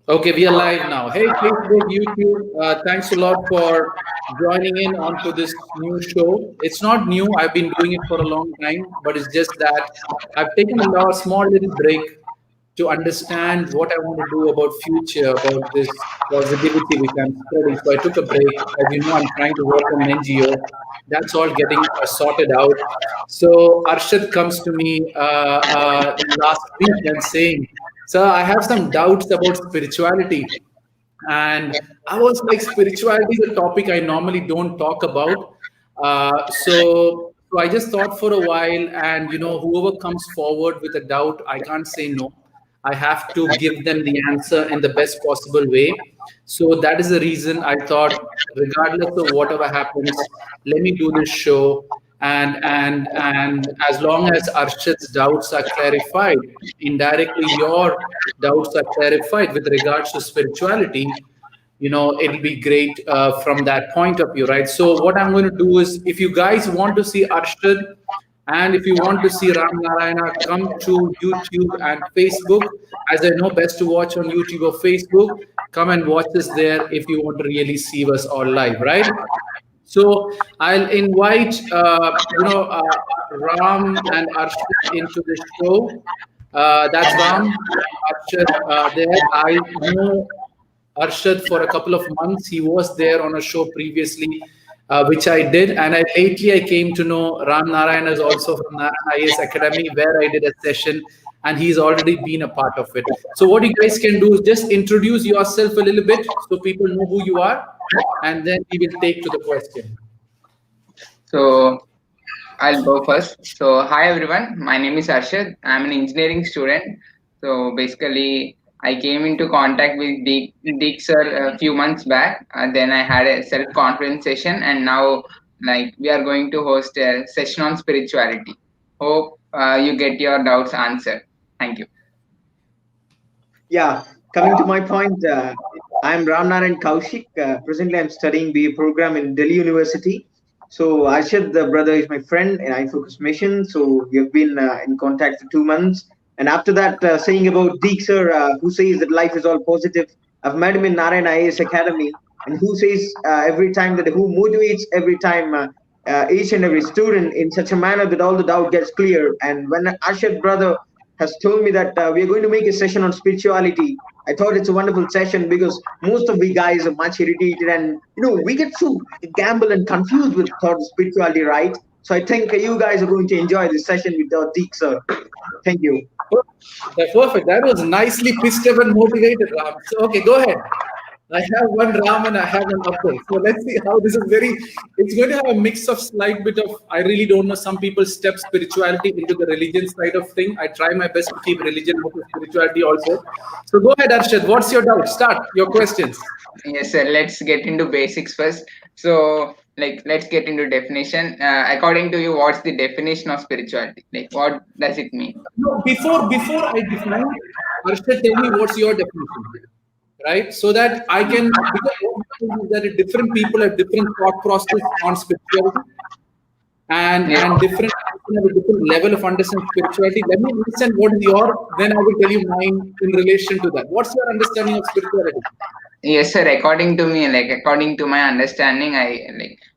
Okay, we are live now. Hey, Facebook, YouTube, thanks a lot for joining in onto this new show. It's not new, I've been doing it for a long time, but it's just that I've taken a small little break to understand what I want to do about future, about this positivity which I'm spreading. So I took a break. As you know, I'm trying to work on an NGO. That's all getting sorted out. So Arshad comes to me last week and saying, "Sir, I have some doubts about spirituality." And I was like, spirituality is a topic I normally don't talk about. So I just thought for a while, and whoever comes forward with a doubt, I can't say no. I have to give them the answer in the best possible way. So that is the reason I thought, regardless of whatever happens, let me do this show. And as long as Arshad's doubts are clarified, indirectly your doubts are clarified with regards to spirituality, it'll be great from that point of view, right? So what I'm going to do is, if you guys want to see Arshad and if you want to see Ram Narayana, come to YouTube and Facebook. As I know, best to watch on YouTube or Facebook. Come and watch us there if you want to really see us all live, right? So I'll invite Ram and Arshad into the show. That's Ram, Arshad there. I know Arshad for a couple of months. He was there on a show previously, which I did, and lately I came to know Ram Narayan is also from Narayan IAS Academy, where I did a session, and he's already been a part of it. So what you guys can do is just introduce yourself a little bit so people know who you are, and then we will take to the question. So I'll go first. So hi everyone, my name is Arshad. I'm an engineering student. So basically, I came into contact with Deek sir a few months back. Then I had a self-confidence session, and now we are going to host a session on spirituality. Hope you get your doubts answered. Thank you. Yeah, coming to my point, I'm Ramnaran Kaushik. Presently, I'm studying BA program in Delhi University. So Arshad, the brother, is my friend in iFocus Mission. So we have been in contact for 2 months. And after that, saying about Deek sir, who says that life is all positive. I've met him in Narayan IAS Academy, and who says every time that who motivates every time each and every student in such a manner that all the doubt gets clear. And when Arshad brother has told me that we are going to make a session on spirituality. I thought it's a wonderful session because most of the guys are much irritated, and we get so gamble and confused with thought of spirituality, right? So I think you guys are going to enjoy this session with Deek sir. Thank you. That's perfect. That was nicely pissed up and motivated, Ram. So okay, go ahead. I have one Ram and I have an Apple. So let's see how this is it's going to have a mix of slight bit of, I really don't know, some people step spirituality into the religion side of thing. I try my best to keep religion out of spirituality also. So go ahead, Arshad. What's your doubt? Start your questions. Yes, sir. Let's get into basics first. So, let's get into definition. According to you, what's the definition of spirituality? What does it mean? No, before I define, Arshad, tell me what's your definition, right? So that I can, because what happens is that different people have different thought process on spirituality, and different people have a different level of understanding spirituality. Let me understand what is your, then I will tell you mine in relation to that. What's your understanding of spirituality? Yes, sir. According to me, according to my understanding,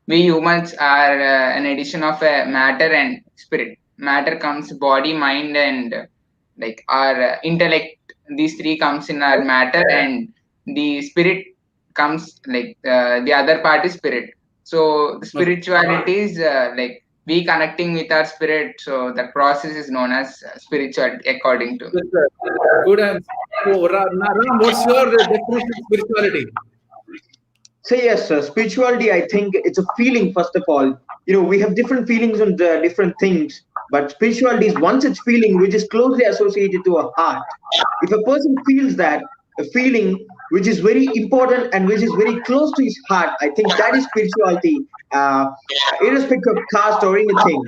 we humans are an addition of a matter and spirit. Matter comes body, mind, and our intellect. These three comes in our matter, and the spirit comes the other part is spirit. So the spirituality is we connecting with our spirit. So that process is known as spirituality, according to me. Good answer. So, Ram, what's your definition of spirituality? So yes, spirituality, I think it's a feeling, first of all. We have different feelings on the different things, but spirituality is one such feeling which is closely associated to a heart. If a person feels that, a feeling which is very important and which is very close to his heart, I think that is spirituality, irrespective of caste or anything.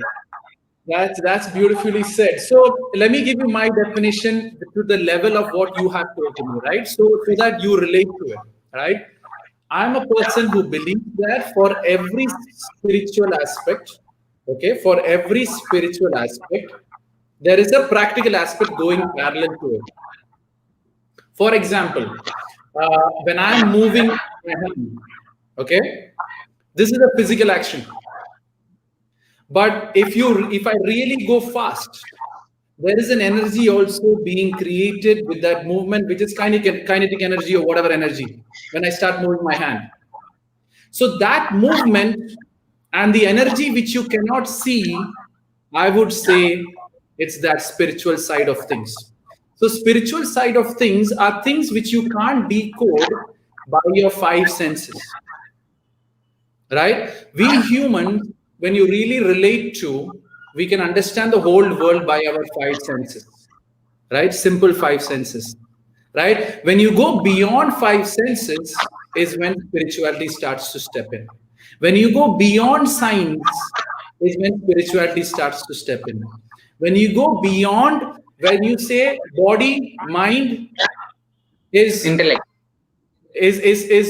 That's beautifully said. So let me give you my definition to the level of what you have told me, right? So that you relate to it, right? I'm a person who believes that for every spiritual aspect, okay, for every spiritual aspect, there is a practical aspect going parallel to it. For example, when I'm moving my hand, okay, this is a physical action. But if I really go fast, there is an energy also being created with that movement, which is kinetic energy or whatever energy, when I start moving my hand. So that movement and the energy which you cannot see, I would say it's that spiritual side of things. So spiritual side of things are things which you can't decode by your five senses, right? We humans, when you really relate to, we can understand the whole world by our five senses, right? Simple five senses, right? When you go beyond five senses is when spirituality starts to step in. When you go beyond science is when spirituality starts to step in. When you go beyond, when you say body, mind is Intellect.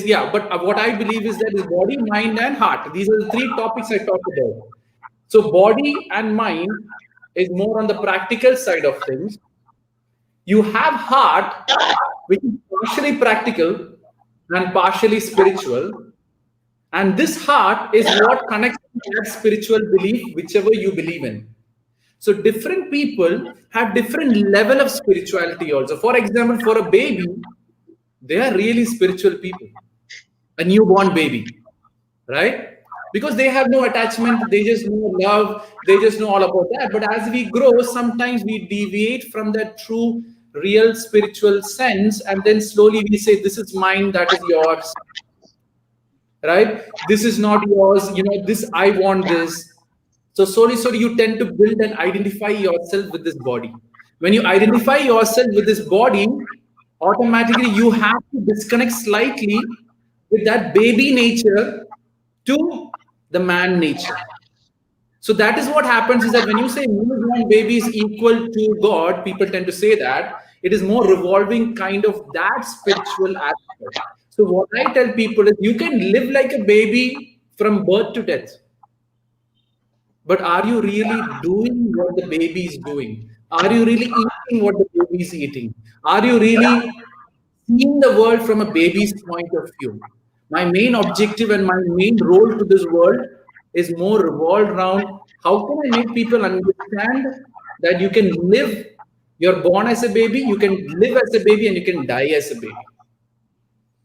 yeah, but what I believe is that is body, mind, and heart. These are the three topics I talk about. So body and mind is more on the practical side of things. You have heart, which is partially practical and partially spiritual. And this heart is what connects to that spiritual belief, whichever you believe in. So different people have different level of spirituality also. For example, for a baby, they are really spiritual people. A newborn baby, right? Because they have no attachment, they just know love, they just know all about that. But as we grow, sometimes we deviate from that true, real spiritual sense, and then slowly we say, this is mine, that is yours, right? This is not yours, this, I want this. So slowly you tend to build and identify yourself with this body. When you identify yourself with this body, automatically you have to disconnect slightly with that baby nature to the man nature. So that is what happens, is that when you say newborn baby is equal to God, people tend to say that it is more revolving kind of that spiritual aspect. So what I tell people is you can live like a baby from birth to death. But are you really doing what the baby is doing? Are you really eating what the baby is eating? Are you really seeing the world from a baby's point of view? My main objective and my main role to this world is more revolved around how can I make people understand that you can live, you're born as a baby, you can live as a baby, and you can die as a baby.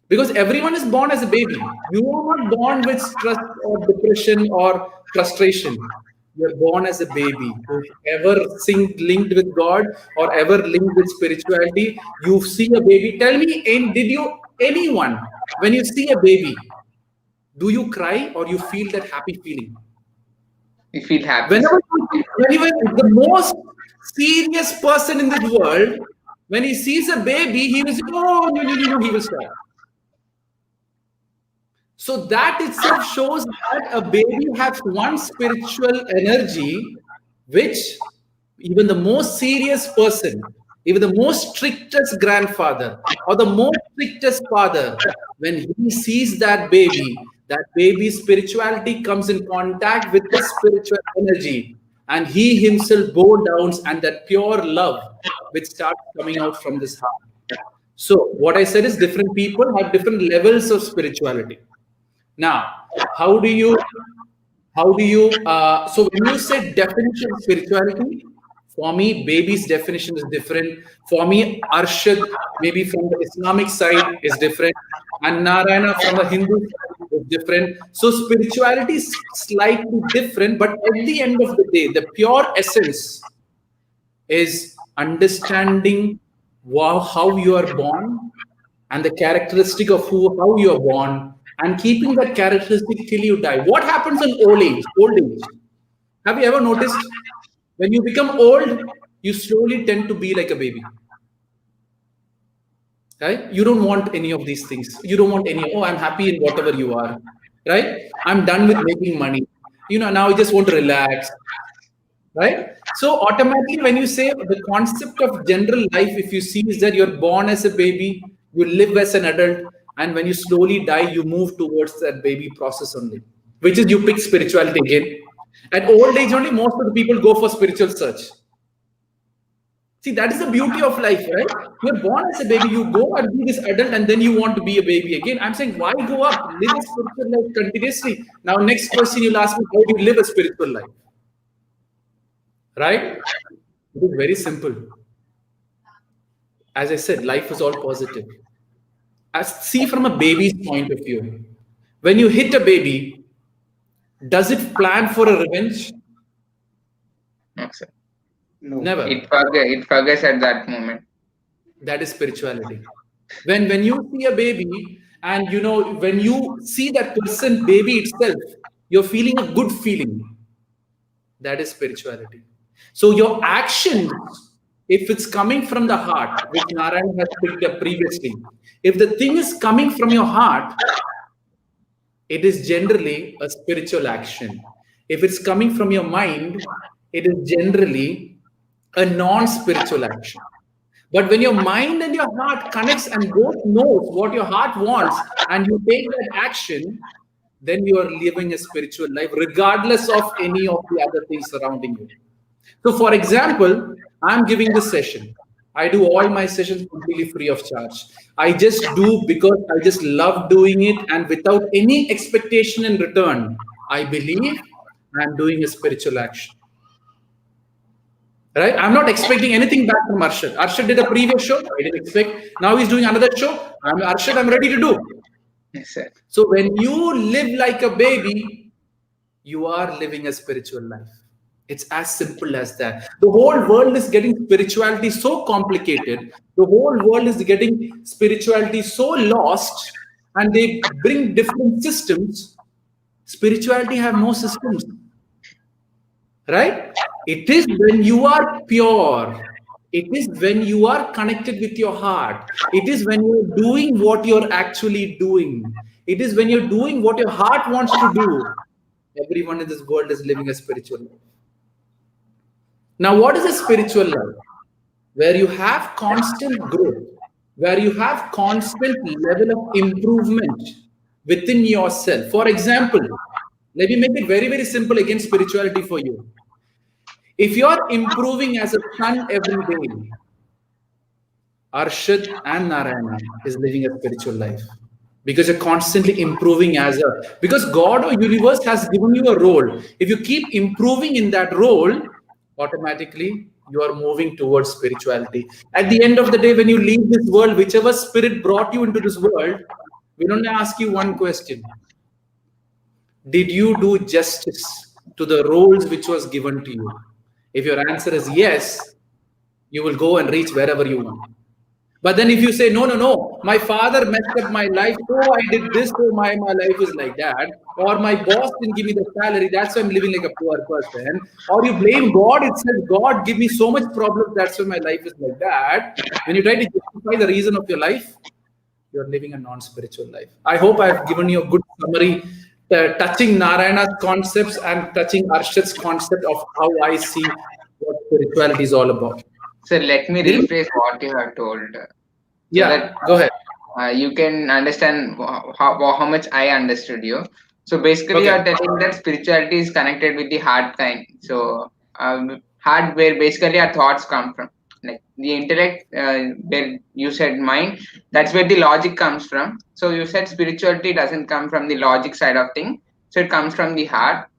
Because everyone is born as a baby. You are not born with stress or depression or frustration. You're born as a baby. Who's ever linked with God or ever linked with spirituality, you see a baby. Tell me, anyone, when you see a baby, do you cry or you feel that happy feeling? We feel happy. Whenever the most serious person in this world, when he sees a baby, he will say, oh, no, he will stop. So that itself shows that a baby has one spiritual energy, which even the most serious person, even the most strictest grandfather or the most strictest father, when he sees that baby's spirituality comes in contact with the spiritual energy, and he himself bow down, and that pure love which starts coming out from this heart. So what I said is different people have different levels of spirituality. Now, how do you, so when you say definition of spirituality, for me, baby's definition is different. For me, Arshad, maybe from the Islamic side, is different. And Narayana from the Hindu side is different. So spirituality is slightly different, but at the end of the day, the pure essence is understanding how you are born and the characteristic of how you are born, and keeping that characteristic till you die. What happens in old age? Have you ever noticed? When you become old, you slowly tend to be like a baby. Right? You don't want any of these things. You don't want any, oh, I'm happy in whatever you are. Right? I'm done with making money. Now I just want to relax. Right? So automatically, when you say the concept of general life, if you see, is that you're born as a baby, you live as an adult, and when you slowly die, you move towards that baby process only, which is you pick spirituality again. At old age only, most of the people go for spiritual search. See, that is the beauty of life, right? You're born as a baby, you go and be this adult, and then you want to be a baby again. I'm saying, why go up? Live a spiritual life continuously. Now, next question you'll ask me, how do you live a spiritual life? Right? It is very simple. As I said, life is all positive. See from a baby's point of view. When you hit a baby, does it plan for a revenge? No, sir. No. Never. It forgets at that moment. That is spirituality. When you see a baby, and when you see that person baby itself, you're feeling a good feeling. That is spirituality. So your actions, if it's coming from the heart, which Narayan has picked up previously, if the thing is coming from your heart, it is generally a spiritual action. If it's coming from your mind, it is generally a non-spiritual action. But when your mind and your heart connects and both knows what your heart wants and you take that action, then you are living a spiritual life regardless of any of the other things surrounding you. So for example, I'm giving this session. I do all my sessions completely free of charge. I just do because I just love doing it and without any expectation in return. I believe I'm doing a spiritual action. Right? I'm not expecting anything back from Arshad. Arshad did a previous show. I didn't expect. Now he's doing another show. I'm ready to do. Yes, sir. So when you live like a baby, you are living a spiritual life. It's as simple as that. The whole world is getting spirituality so complicated. The whole world is getting spirituality so lost, and they bring different systems. Spirituality have no systems. Right? It is when you are pure. It is when you are connected with your heart. It is when you're doing what you're actually doing. It is when you're doing what your heart wants to do. Everyone in this world is living a spiritual life. Now, what is a spiritual life? Where you have constant growth, where you have constant level of improvement within yourself. For example, let me make it very, very simple again, spirituality for you. If you're improving as a son every day, Arshad and Narayana is living a spiritual life because you're constantly improving because God or universe has given you a role. If you keep improving in that role, automatically you are moving towards spirituality. At the end of the day, when you leave this world, whichever spirit brought you into this world, we'll only ask you one question. Did you do justice to the roles which was given to you? If your answer is yes, you will go and reach wherever you want. But then if you say, no, my father messed up my life, so I did this, so my life is like that, or my boss didn't give me the salary, that's why I'm living like a poor person, or you blame God itself, God give me so much problems, that's why my life is like that. When you try to justify the reason of your life, you're living a non-spiritual life. I hope I've given you a good summary touching Narayana's concepts and touching Arshad's concept of how I see what spirituality is all about. So let me rephrase what you have told. Yeah, go ahead. You can understand how much I understood you. So basically, you are telling that spirituality is connected with the heart kind. So heart, where basically our thoughts come from. Like the intellect, where you said mind, that's where the logic comes from. So you said spirituality doesn't come from the logic side of thing. So it comes from the heart.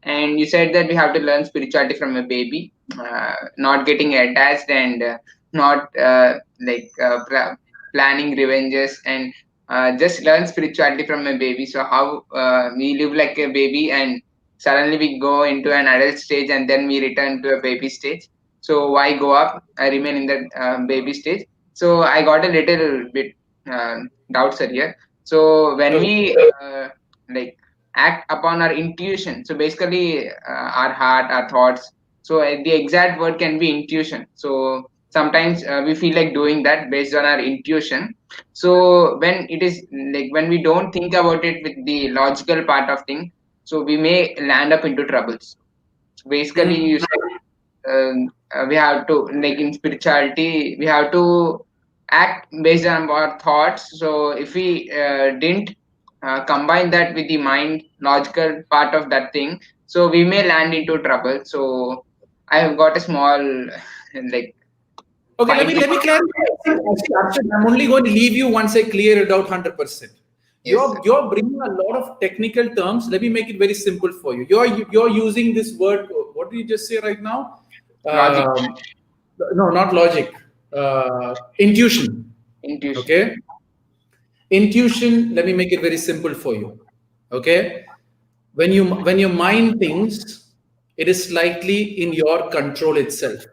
And you said that we have to learn spirituality from a baby, not getting attached and not planning revenges, and just learn spirituality from a baby. So how we live like a baby and suddenly we go into an adult stage and then we return to a baby stage. So why go up? I remain in that baby stage. So I got a little bit doubts here. So when we act upon our intuition, so basically our heart, our thoughts, so the exact word can be intuition. So sometimes we feel like doing that based on our intuition. So when it is like when we don't think about it with the logical part of thing, so we may land up into troubles. So basically you said we have to, like in spirituality, we have to act based on our thoughts. So if we didn't combine that with the mind logical part of that thing, so we may land into trouble. So I have got a small like Okay, let me clarify. Actually, Arshad, I'm only going to leave you once I clear it out 100%. You're bringing a lot of technical terms. Let me make it very simple for you. You're using this word. What did you just say right now? Logic. No, not logic. Intuition. Intuition. Okay. Intuition. Let me make it very simple for you. Okay. When your mind thinks, it is slightly in your control itself.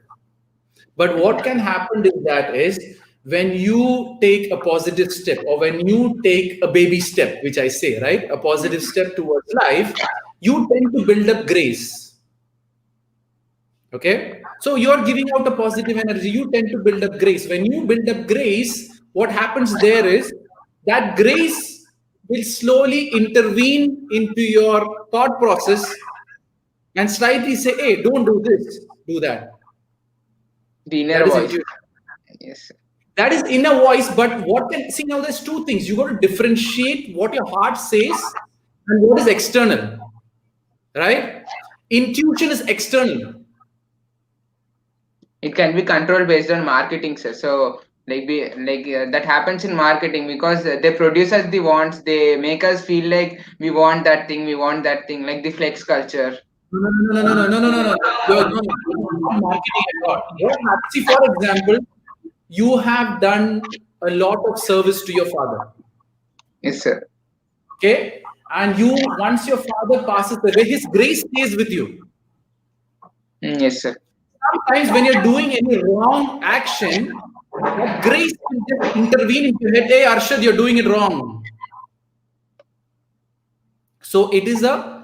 But what can happen is when you take a positive step, or when you take a baby step, which I say, right, a positive step towards life, you tend to build up grace. Okay, so you're giving out a positive energy, you tend to build up grace. When you build up grace, what happens there is that grace will slowly intervene into your thought process and slightly say, hey, don't do this, do that. The inner voice. Yes. That is inner voice. But what can see now? There's two things. You got to differentiate what your heart says and what is external. Right? Intuition is external. It can be controlled based on marketing, sir. So that happens in marketing because they produce us the wants. They make us feel like we want that thing. We want that thing, like the flex culture. No. You're not marketing at all. See, for example, you have done a lot of service to your father. Yes, sir. Okay, and once your father passes away, his grace stays with you. Yes, sir. Sometimes when you're doing any wrong action, that grace will just intervene into your head. Hey, Arshad, you're doing it wrong. So it is a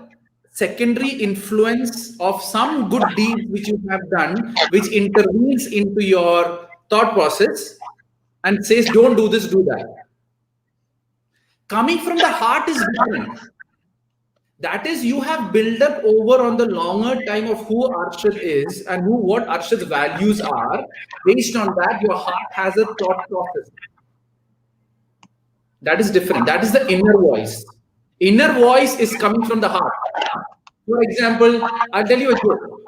secondary influence of some good deeds which you have done, which intervenes into your thought process and says, don't do this, do that. Coming from the heart is different. That is, you have built up over on the longer time of who Arshad is and what Arshad's values are. Based on that, your heart has a thought process. That is different. That is the inner voice. Inner voice is coming from the heart. For example, I'll tell you a joke.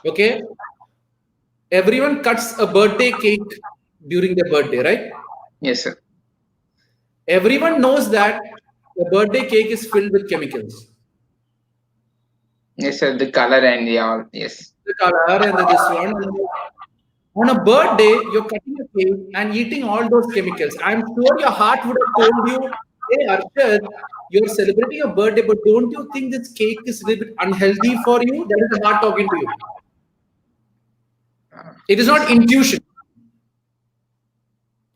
Okay? Everyone cuts a birthday cake during their birthday, right? Yes, sir. Everyone knows that the birthday cake is filled with chemicals. Yes, sir. The color and the all. Yes. The color and this one. On a birthday, you're cutting a cake and eating all those chemicals. I'm sure your heart would have told you, hey, Arshad, you're celebrating a birthday, but don't you think this cake is a little bit unhealthy for you? That is the heart talking to you. It is not intuition.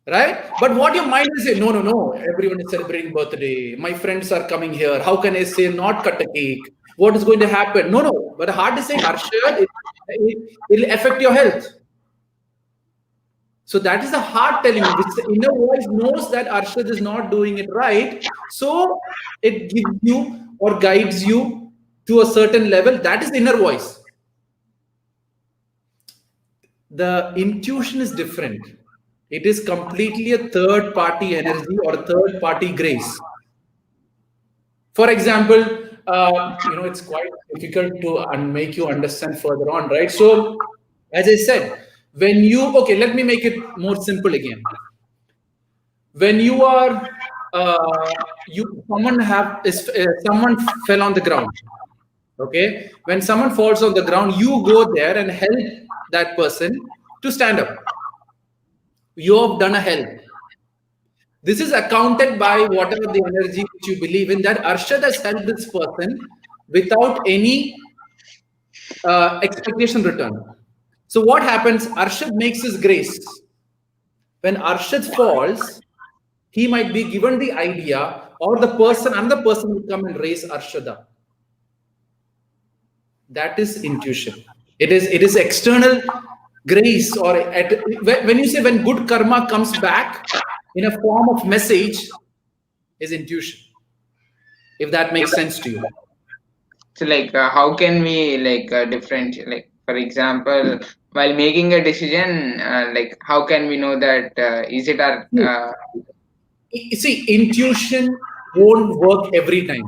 Right? But what your mind will say, no, everyone is celebrating birthday. My friends are coming here. How can I say not cut a cake? What is going to happen? No. But the heart is saying, Arshad, it will affect your health. So that is the heart telling you. The inner voice knows that Arshad is not doing it right. So it gives you or guides you to a certain level. That is the inner voice. The intuition is different. It is completely a third party energy or third party grace. For example, it's quite difficult to make you understand further on, right? So, as I said, let me make it more simple again. When you are, someone fell on the ground. Okay, when someone falls on the ground, you go there and help that person to stand up. You have done a help. This is accounted by whatever the energy which you believe in, that Arshad has helped this person without any expectation return. So what happens? Arshad makes his grace. When Arshad falls, he might be given the idea, or another person will come and raise Arshad up. That is intuition. It is external grace, or when you say when good karma comes back in a form of message, is intuition. If that makes sense to you. So how can we differentiate? For example, while making a decision, how can we know that is it our? See, intuition won't work every time.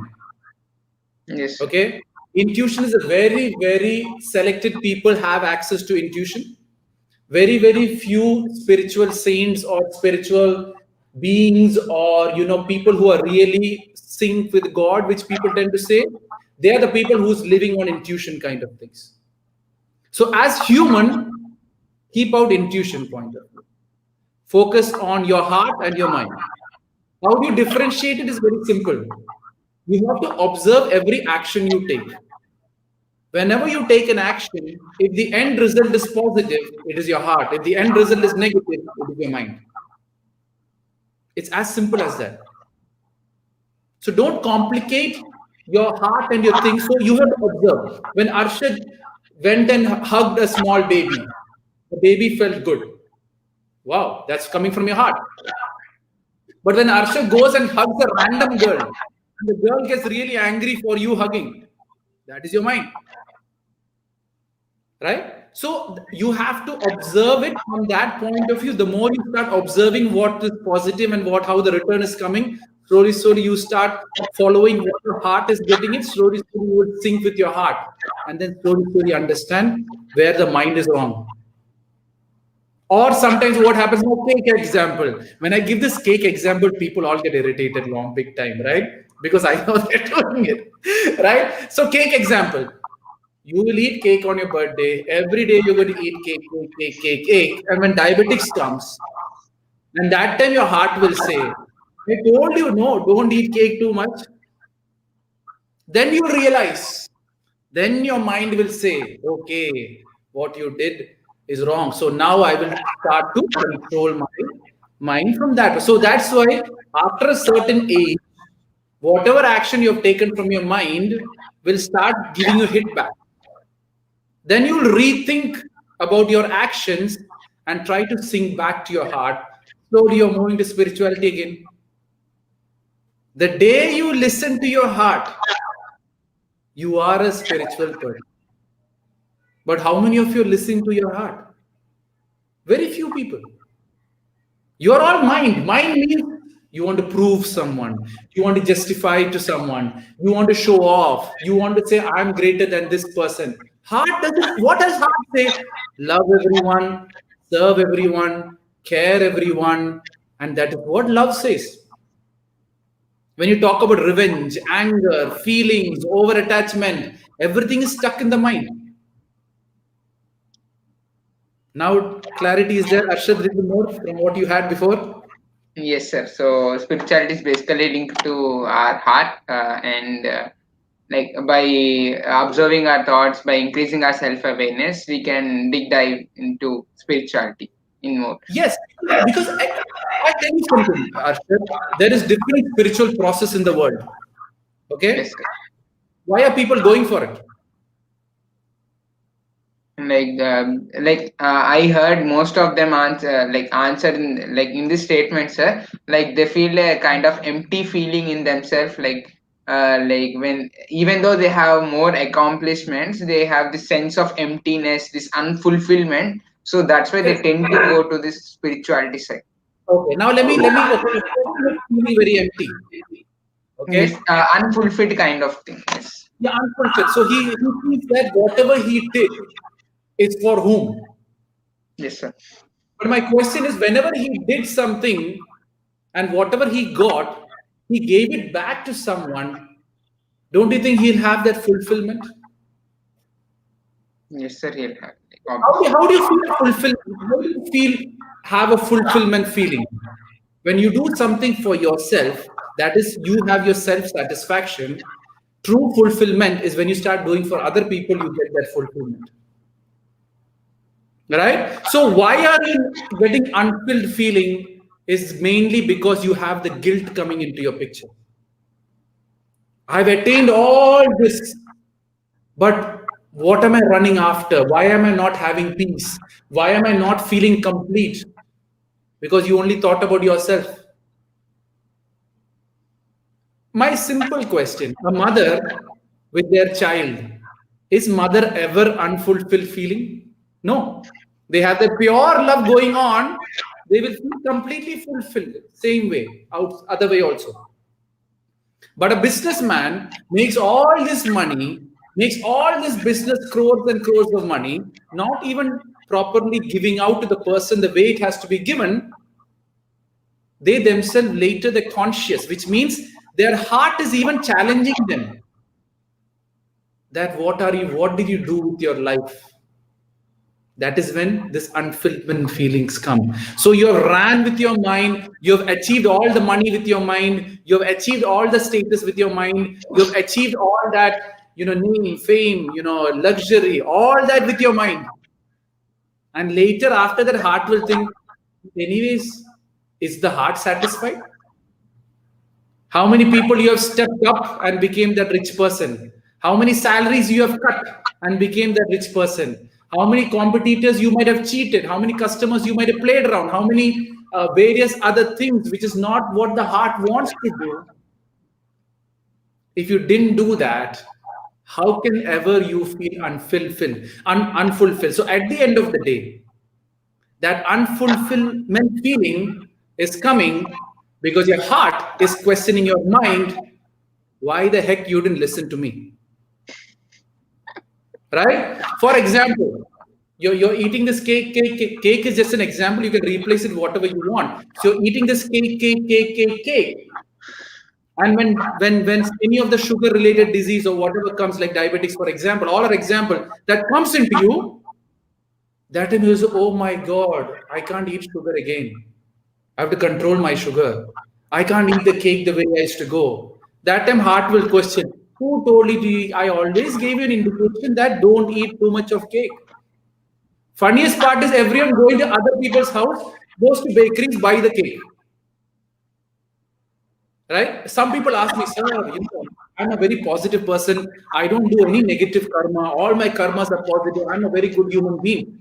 Yes. Okay. Intuition is a very, very selected people have access to intuition. Very, very few spiritual saints or spiritual beings, or people who are really synced with God, which people tend to say, they are the people who's living on intuition kind of things. So as human, keep out intuition point of view. Focus on your heart and your mind. How do you differentiate it is very simple. You have to observe every action you take. Whenever you take an action, if the end result is positive, it is your heart. If the end result is negative, it is your mind. It's as simple as that. So don't complicate your heart and your things. So you have to observe. When Arshad went and hugged a small baby, the baby felt good. Wow, that's coming from your heart. But when Arshad goes and hugs a random girl, and the girl gets really angry for you hugging, that is your mind. Right? So you have to observe it from that point of view. The more you start observing what is positive and how the return is coming, slowly you start following what your heart is getting it. Slowly you will sync with your heart, and then slowly understand where the mind is wrong. Or sometimes what happens, cake example. When I give this cake example, people all get irritated long, big time, right? Because I know they're doing it, right? So cake example. You will eat cake on your birthday. Every day you're going to eat cake. And when diabetics comes, and that time your heart will say, I told you, no, don't eat cake too much. Then you realize, then your mind will say, okay, what you did is wrong. So now I will start to control my mind from that. So that's why after a certain age, whatever action you have taken from your mind will start giving you hit back. Then you'll rethink about your actions and try to sink back to your heart. Slowly you're moving to spirituality again. The day you listen to your heart, you are a spiritual person. But how many of you listen to your heart? Very few people. You are all mind. Mind means you want to prove someone. You want to justify to someone. You want to show off. You want to say, I'm greater than this person. Heart doesn't. What does heart say? Love everyone, serve everyone, care everyone. And that is what love says. When you talk about revenge, anger, feelings, over attachment, everything is stuck in the mind. Now clarity is there. Arshad, little more from what you had before. Yes, sir. So spirituality is basically linked to our heart, and like by observing our thoughts, by increasing our self-awareness, we can dig dive into spirituality in more. Yes, because I tell you something, Arshad, there is different spiritual process in the world. Okay? Yes, sir. Why are people going for it? I heard most of them answer in this statement, sir. Like they feel a kind of empty feeling in themselves, when even though they have more accomplishments, they have this sense of emptiness, this unfulfillment. So that's why they tend to go to this spirituality side. Okay, now let me okay, feeling very empty. Okay. This unfulfilled kind of thing. Yes. Yeah, unfulfilled. So he thinks that whatever he did is for whom? Yes, sir. But my question is, whenever he did something and whatever he got, he gave it back to someone, don't you think he'll have that fulfillment? Yes, sir. He'll have. How do you feel fulfillment? How do you have a fulfillment feeling? When you do something for yourself, that is, you have your self-satisfaction. True fulfillment is when you start doing for other people, you get that fulfillment. Right? So why are you getting unfilled feeling is mainly because you have the guilt coming into your picture. I've attained all this, but what am I running after? Why am I not having peace? Why am I not feeling complete? Because you only thought about yourself. My simple question, a mother with their child, is mother ever unfulfilled feeling? No. They have the pure love going on. They will feel completely fulfilled. Same way, other way also. But a businessman makes all this money, makes all this business crores and crores of money, not even properly giving out to the person the way it has to be given, they themselves later they're conscious, which means their heart is even challenging them. That what did you do with your life? That is when this unfulfillment feelings come. So you have ran with your mind, you have achieved all the money with your mind, you have achieved all the status with your mind, you have achieved all that, name, fame, luxury, all that with your mind. And later, after that, heart will think, anyways, is the heart satisfied? How many people you have stepped up and became that rich person? How many salaries you have cut and became that rich person? How many competitors you might have cheated? How many customers you might have played around? How many various other things, which is not what the heart wants to do? If you didn't do that, how can ever you feel unfulfilled? So at the end of the day, that unfulfillment feeling is coming because your heart is questioning your mind. Why the heck you didn't listen to me? Right? For example, you're eating this cake. Cake is just an example. You can replace it whatever you want. So you're eating this cake. And when any of the sugar related disease or whatever comes, like diabetics, for example, all are example that comes into you, that time you say, oh my God, I can't eat sugar again. I have to control my sugar. I can't eat the cake the way I used to go. That time heart will question, who told you? I always gave you an indication that don't eat too much of cake. Funniest part is everyone going to other people's house, goes to bakeries, buy the cake. Right? Some people ask me, sir, I'm a very positive person. I don't do any negative karma. All my karmas are positive. I'm a very good human being.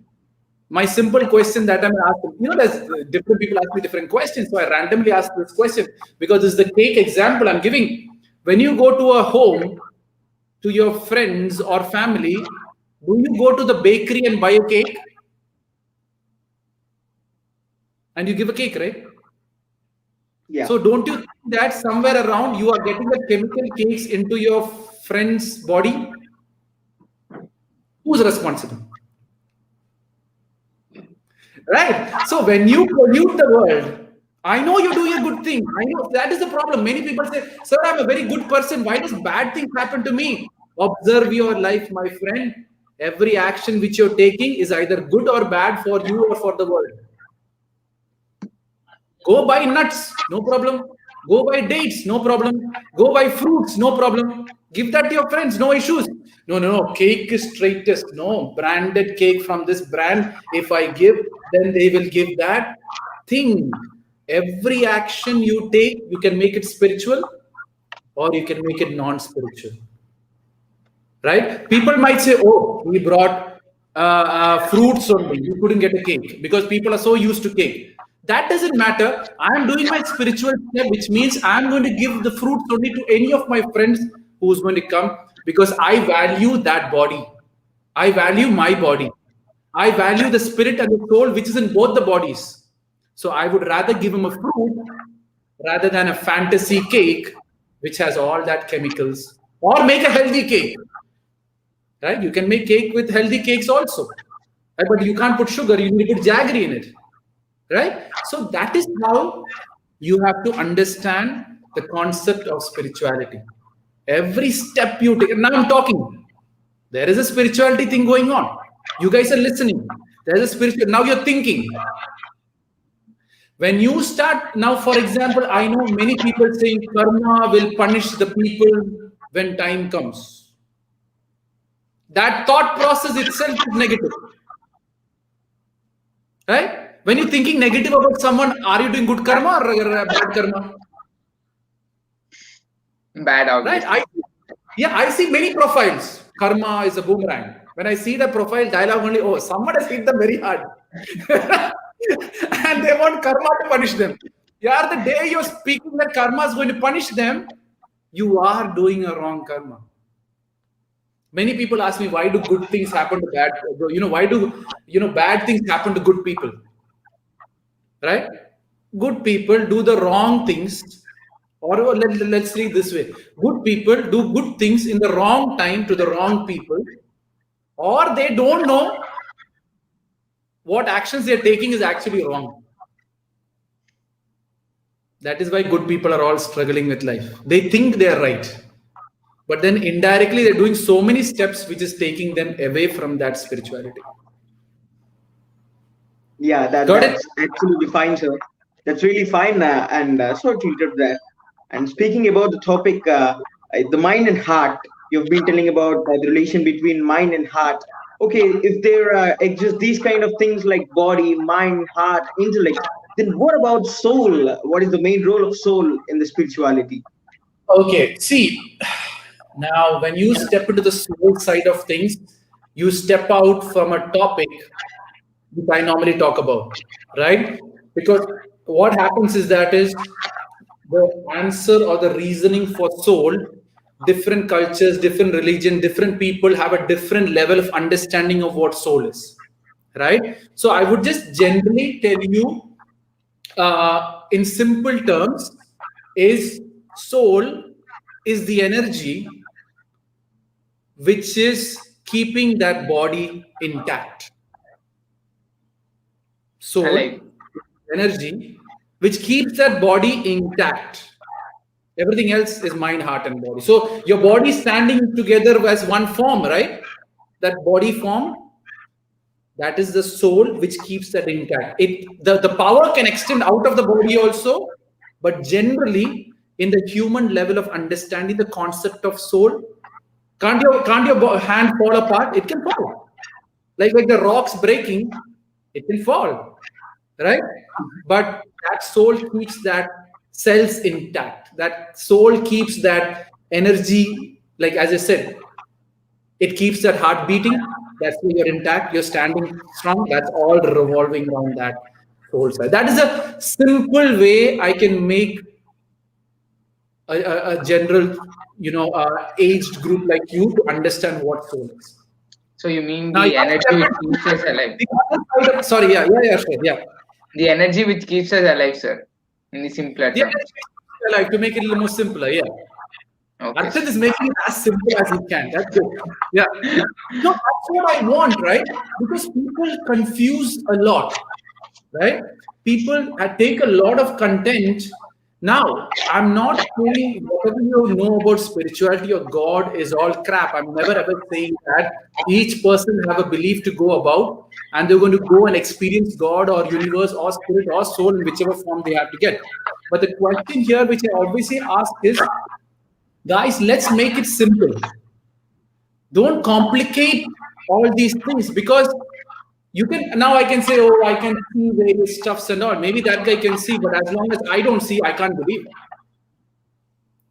My simple question that I'm asking, there's different people ask me different questions. So I randomly ask this question because this is the cake example I'm giving. When you go to a home, to your friends or family, do you go to the bakery and buy a cake? And you give a cake, right? Yeah. So don't you think that somewhere around you are getting the chemical cakes into your friend's body? Who's responsible? Right? So when you pollute the world, I know you're doing a good thing. I know that is the problem. Many people say, sir, I'm a very good person. Why does bad things happen to me? Observe your life, my friend. Every action which you're taking is either good or bad for you or for the world. Go buy nuts, no problem. Go buy dates, no problem. Go buy fruits, no problem. Give that to your friends, no issues. No. Cake is straightest. No, branded cake from this brand. If I give, then they will give that thing. Every action you take, you can make it spiritual or you can make it non-spiritual. Right? People might say, oh, we brought fruits only. You couldn't get a cake because people are so used to cake. That doesn't matter. I'm doing my spiritual step, which means I'm going to give the fruits only to any of my friends who's going to come because I value that body. I value my body. I value the spirit and the soul, which is in both the bodies. So I would rather give him a fruit rather than a fantasy cake, which has all that chemicals, or make a healthy cake. Right? You can make cake with healthy cakes also. Right? But you can't put sugar, you need to put jaggery in it. Right? So that is how you have to understand the concept of spirituality. Every step you take, and now I'm talking, there is a spirituality thing going on. You guys are listening. There is a spiritual, now you're thinking. When you start, now for example, I know many people saying karma will punish the people when time comes. That thought process itself is negative. Right? When you're thinking negative about someone, are you doing good karma or bad karma? Bad, obviously. Right? I see many profiles. Karma is a boomerang. When I see the profile dialogue only, oh, someone has hit them very hard. And they want karma to punish them. Yeah, the day you're speaking that karma is going to punish them, you are doing a wrong karma. Many people ask me, why do good things happen to bad people? Why do bad things happen to good people? Right? Good people do the wrong things, or let's say this way: good people do good things in the wrong time to the wrong people, or they don't know, what actions they're taking is actually wrong. That is why good people are all struggling with life. They think they're right, but then indirectly they're doing so many steps which is taking them away from that spirituality. Yeah, Got it? that's absolutely fine, sir. That's really fine, and sorry to interrupt that. And speaking about the topic, the mind and heart, you've been telling about the relation between mind and heart. Okay, if there exist these kind of things like body, mind, heart, intellect, then what about soul? What is the main role of soul in the spirituality? Okay, see, now when you step into the soul side of things, you step out from a topic which I normally talk about, right? Because what happens is that is the answer or the reasoning for soul, different cultures, different religion, different people have a different level of understanding of what soul is, right? So I would just generally tell you in simple terms is soul is the energy which is keeping that body intact. Alive. Soul energy which keeps that body intact. Everything else is mind, heart, and body. So your body standing together as one form, right? That body form, that is the soul which keeps that intact. The power can extend out of the body also, but generally, in the human level of understanding the concept of soul, can't your hand fall apart? It can fall. Like the rocks breaking, it can fall, right? But that soul keeps that cells intact. That soul keeps that energy, like as I said, it keeps that heart beating. That's why you're intact. You're standing strong. That's all revolving around that soul side. That is a simple way I can make a general, aged group like you to understand what soul is. So you mean Now, the energy which keeps us alive? sorry, yeah, sure, yeah. The energy which keeps us alive, sir. In the simpler Yeah, terms. I like to make it a little more simpler. Yeah. Okay. Arshad is making it as simple as he can. That's good. Yeah. No, that's what I want, right? Because people confuse a lot, right? People take a lot of content. Now, I'm not saying whatever you know about spirituality or God is all crap. I'm never ever saying that. Each person have a belief to go about, and they're going to go and experience God or universe or spirit or soul in whichever form they have to get. But the question here, which I always say ask is, guys, let's make it simple. Don't complicate all these things, because you can now I can say, oh, I can see various stuffs and all. Maybe that guy can see, but as long as I don't see, I can't believe.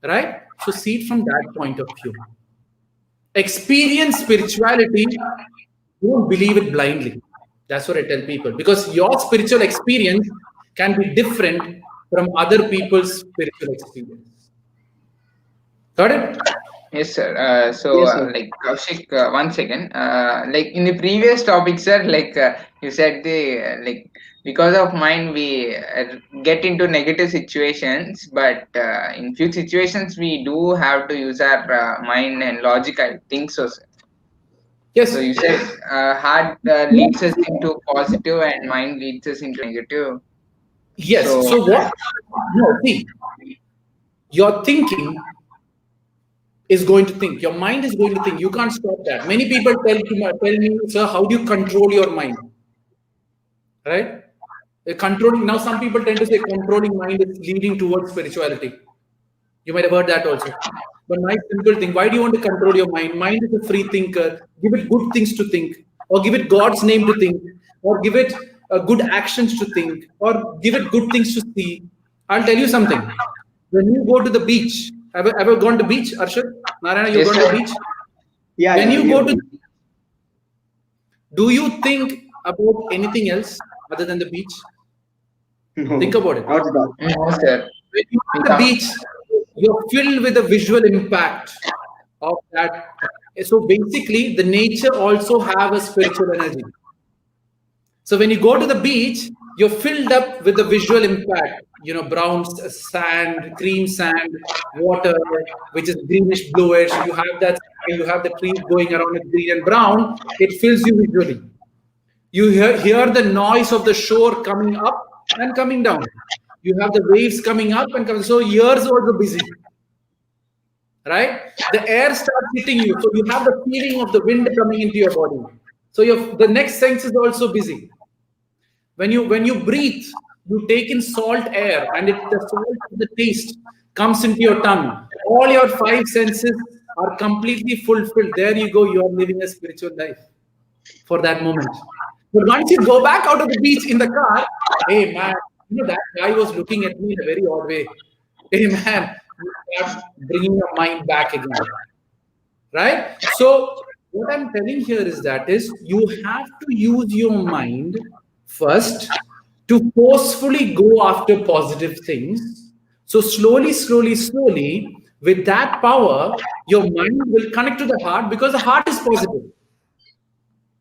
Right? So see it from that point of view. Experience spirituality, don't believe it blindly. That's what I tell people. Because your spiritual experience can be different from other people's spiritual experience. Got it? Yes, sir. Yes, sir. Like Kaushik, one second. Like in the previous topic, sir, like you said, like because of mind we get into negative situations, but in few situations we do have to use our mind and logic. I think so, sir. Yes. So you said heart leads us into positive and mind leads us into negative. Yes. So So what? No, see, your thinking is going to think. Your mind is going to think. You can't stop that. Many people tell me, sir, how do you control your mind? Right? Controlling. Now, some people tend to say controlling mind is leading towards spirituality. You might have heard that also. But my simple thing, why do you want to control your mind? Mind is a free thinker. Give it good things to think, or give it God's name to think, or give it good actions to think, or give it good things to see. I'll tell you something. When you go to the beach, ever gone to beach, Arshad? Narayana, you've yes, gone to sir. beach? Yeah, When yeah, you we go have to, been. do you think about anything else other than the beach? Think No, about it. not at all. No, sir. When you're We on the come. beach, you're filled with the visual impact of that. So basically, the nature also have a spiritual energy. So when you go to the beach, you're filled up with the visual impact. Brown sand, cream sand, water, which is greenish, bluish. You have that. You have the trees going around with green and brown. It fills you visually. You hear the noise of the shore coming up and coming down. You have the waves coming up and coming. So ears also busy, right? The air starts hitting you, so you have the feeling of the wind coming into your body. So the next sense is also busy. When you breathe, you take in salt air, and the salt of the taste comes into your tongue. All your five senses are completely fulfilled. There you go. You are living a spiritual life for that moment. But once you go back out of the beach in the car, hey man, that guy was looking at me in a very odd way. Hey man, you start bringing your mind back again, right? So what I'm telling here is you have to use your mind first to forcefully go after positive things. So slowly, with that power, your mind will connect to the heart because the heart is positive.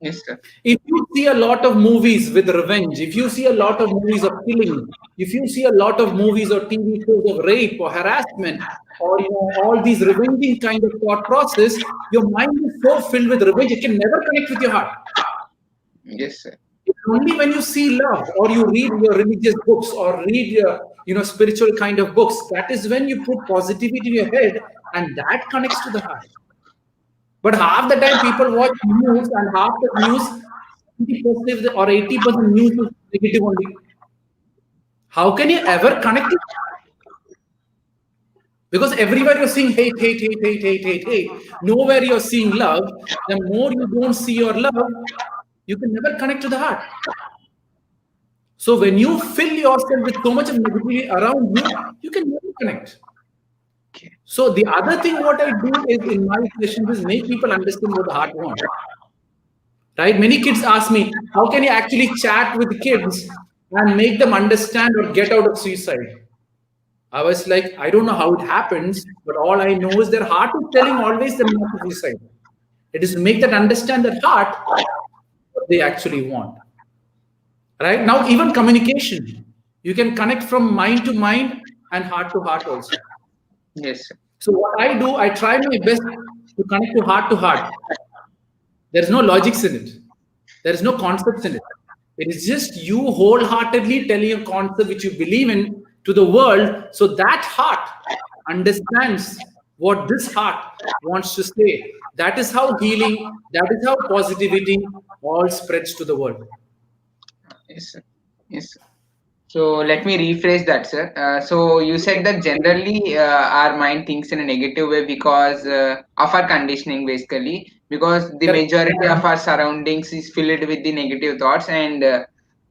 Yes, sir. If you see a lot of movies with revenge, if you see a lot of movies of killing, if you see a lot of movies or TV shows of rape or harassment, or all these revenging kind of thought process, your mind is so filled with revenge, it can never connect with your heart. Yes, sir. It's only when you see love, or you read your religious books, or read your spiritual kind of books, that is when you put positivity in your head, and that connects to the heart. But half the time people watch news, and half the news, 70% or 80% news is negative only. How can you ever connect it? Because everywhere you're seeing hate, hate, hate, hate, hate, hate, hate. Nowhere you're seeing love. The more you don't see your love, you can never connect to the heart. So when you fill yourself with so much of negativity around you, you can never connect. So the other thing what I do is in my sessions is make people understand what the heart wants. Right? Many kids ask me, how can you actually chat with kids and make them understand or get out of suicide? I was like, I don't know how it happens, but all I know is their heart is telling always them not to suicide. It is to make them understand their heart what they actually want. Right? Now, even communication, you can connect from mind to mind and heart to heart also. Yes, sir. So what I do, I try my best to connect to heart. There's no logics in it. There is no concepts in it. It is just you wholeheartedly telling a concept which you believe in to the world, so that heart understands what this heart wants to say. That is how healing, that is how positivity all spreads to the world. Yes, sir. Yes, sir. So let me rephrase that, sir. So you said that generally our mind thinks in a negative way because of our conditioning, basically, because the Correct. majority of our surroundings is filled with the negative thoughts. And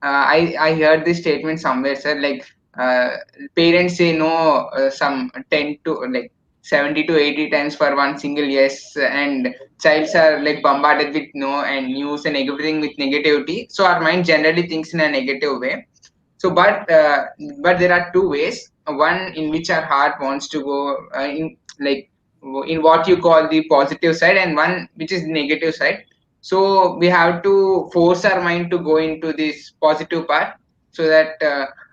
I heard this statement somewhere, sir. Like uh, parents say no, some 70 to 80 times for one single yes, and childs are like bombarded with no and news and everything with negativity. So our mind generally thinks in a negative way. So but there are two ways, one in which our heart wants to go in what you call the positive side, and one which is the negative side. So we have to force our mind to go into this positive part, so that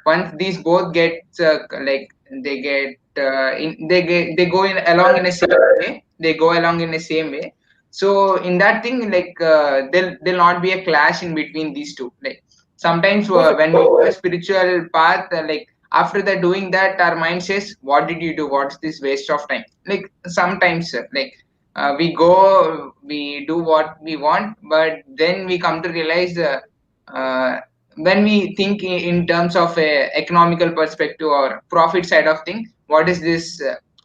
once these both get they get they go in along in the same way, they go along in the same way. So in that thing, there'll not be a clash in between these two. Like sometimes Perfect. when we do a spiritual path, after the doing that, our mind says, what did you do? What's this waste of time? Like sometimes we do what we want, but then we come to realize uh, when we think in terms of a economical perspective or profit side of thing, what is this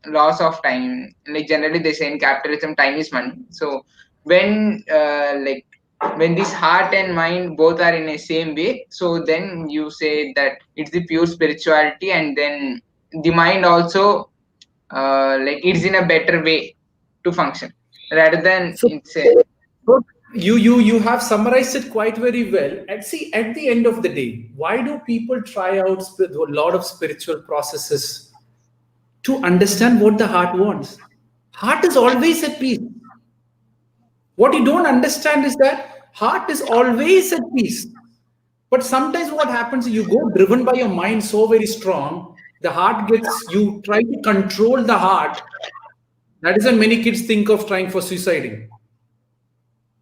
loss of time? Like generally they say in capitalism, time is money. So when when this heart and mind both are in a same way, so then you say that it's the pure spirituality, and then the mind also it's in a better way to function rather than So, it's a so you have summarized it quite very well. And see, at the end of the day, why do people try out a lot of spiritual processes to understand what the heart wants? Heart is always at peace. What you don't understand is that heart is always at peace. But sometimes what happens, you go driven by your mind so very strong, the heart gets, you try to control the heart. That is when many kids think of trying for suiciding.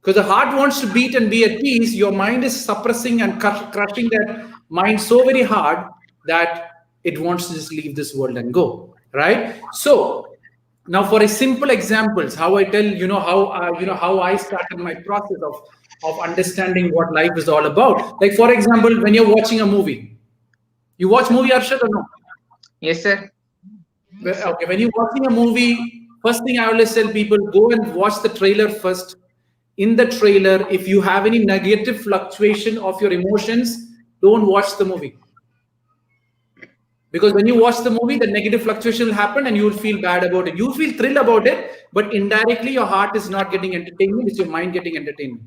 Because the heart wants to beat and be at peace, your mind is suppressing and crushing that mind so very hard that it wants to just leave this world and go, right? So now for a simple examples, how I tell, how I started my process of understanding what life is all about. Like for example, when you're watching a movie, you watch movie, Arshad, or no? Yes, sir. Okay, when you're watching a movie, first thing I always tell people, go and watch the trailer first. In the trailer, if you have any negative fluctuation of your emotions, don't watch the movie. Because when you watch the movie, the negative fluctuation will happen and you will feel bad about it. You feel thrilled about it, but indirectly your heart is not getting entertainment, it's your mind getting entertainment.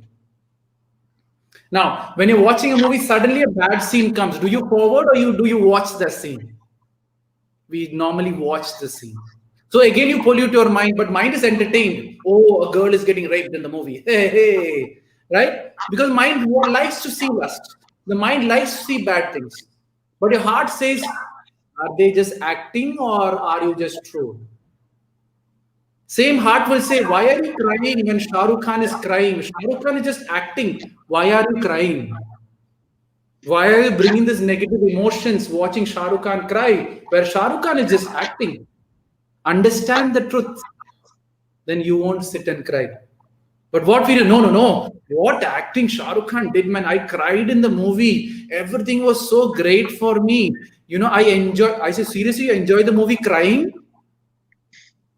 Now, when you're watching a movie, suddenly a bad scene comes. Do you forward or do you watch the scene? We normally watch the scene. So again, you pollute your mind, but mind is entertained. Oh, a girl is getting raped in the movie. Hey, right? Because mind likes to see lust. The mind likes to see bad things. But your heart says, are they just acting or are you just true? Same heart will say, why are you crying when Shah Rukh Khan is crying? Shah Rukh Khan is just acting. Why are you crying? Why are you bringing this negative emotions watching Shah Rukh Khan cry where Shah Rukh Khan is just acting? Understand the truth, then you won't sit and cry. But what we do, no. What acting Shah Rukh Khan did, man. I cried in the movie. Everything was so great for me. I say, seriously, you enjoy the movie crying?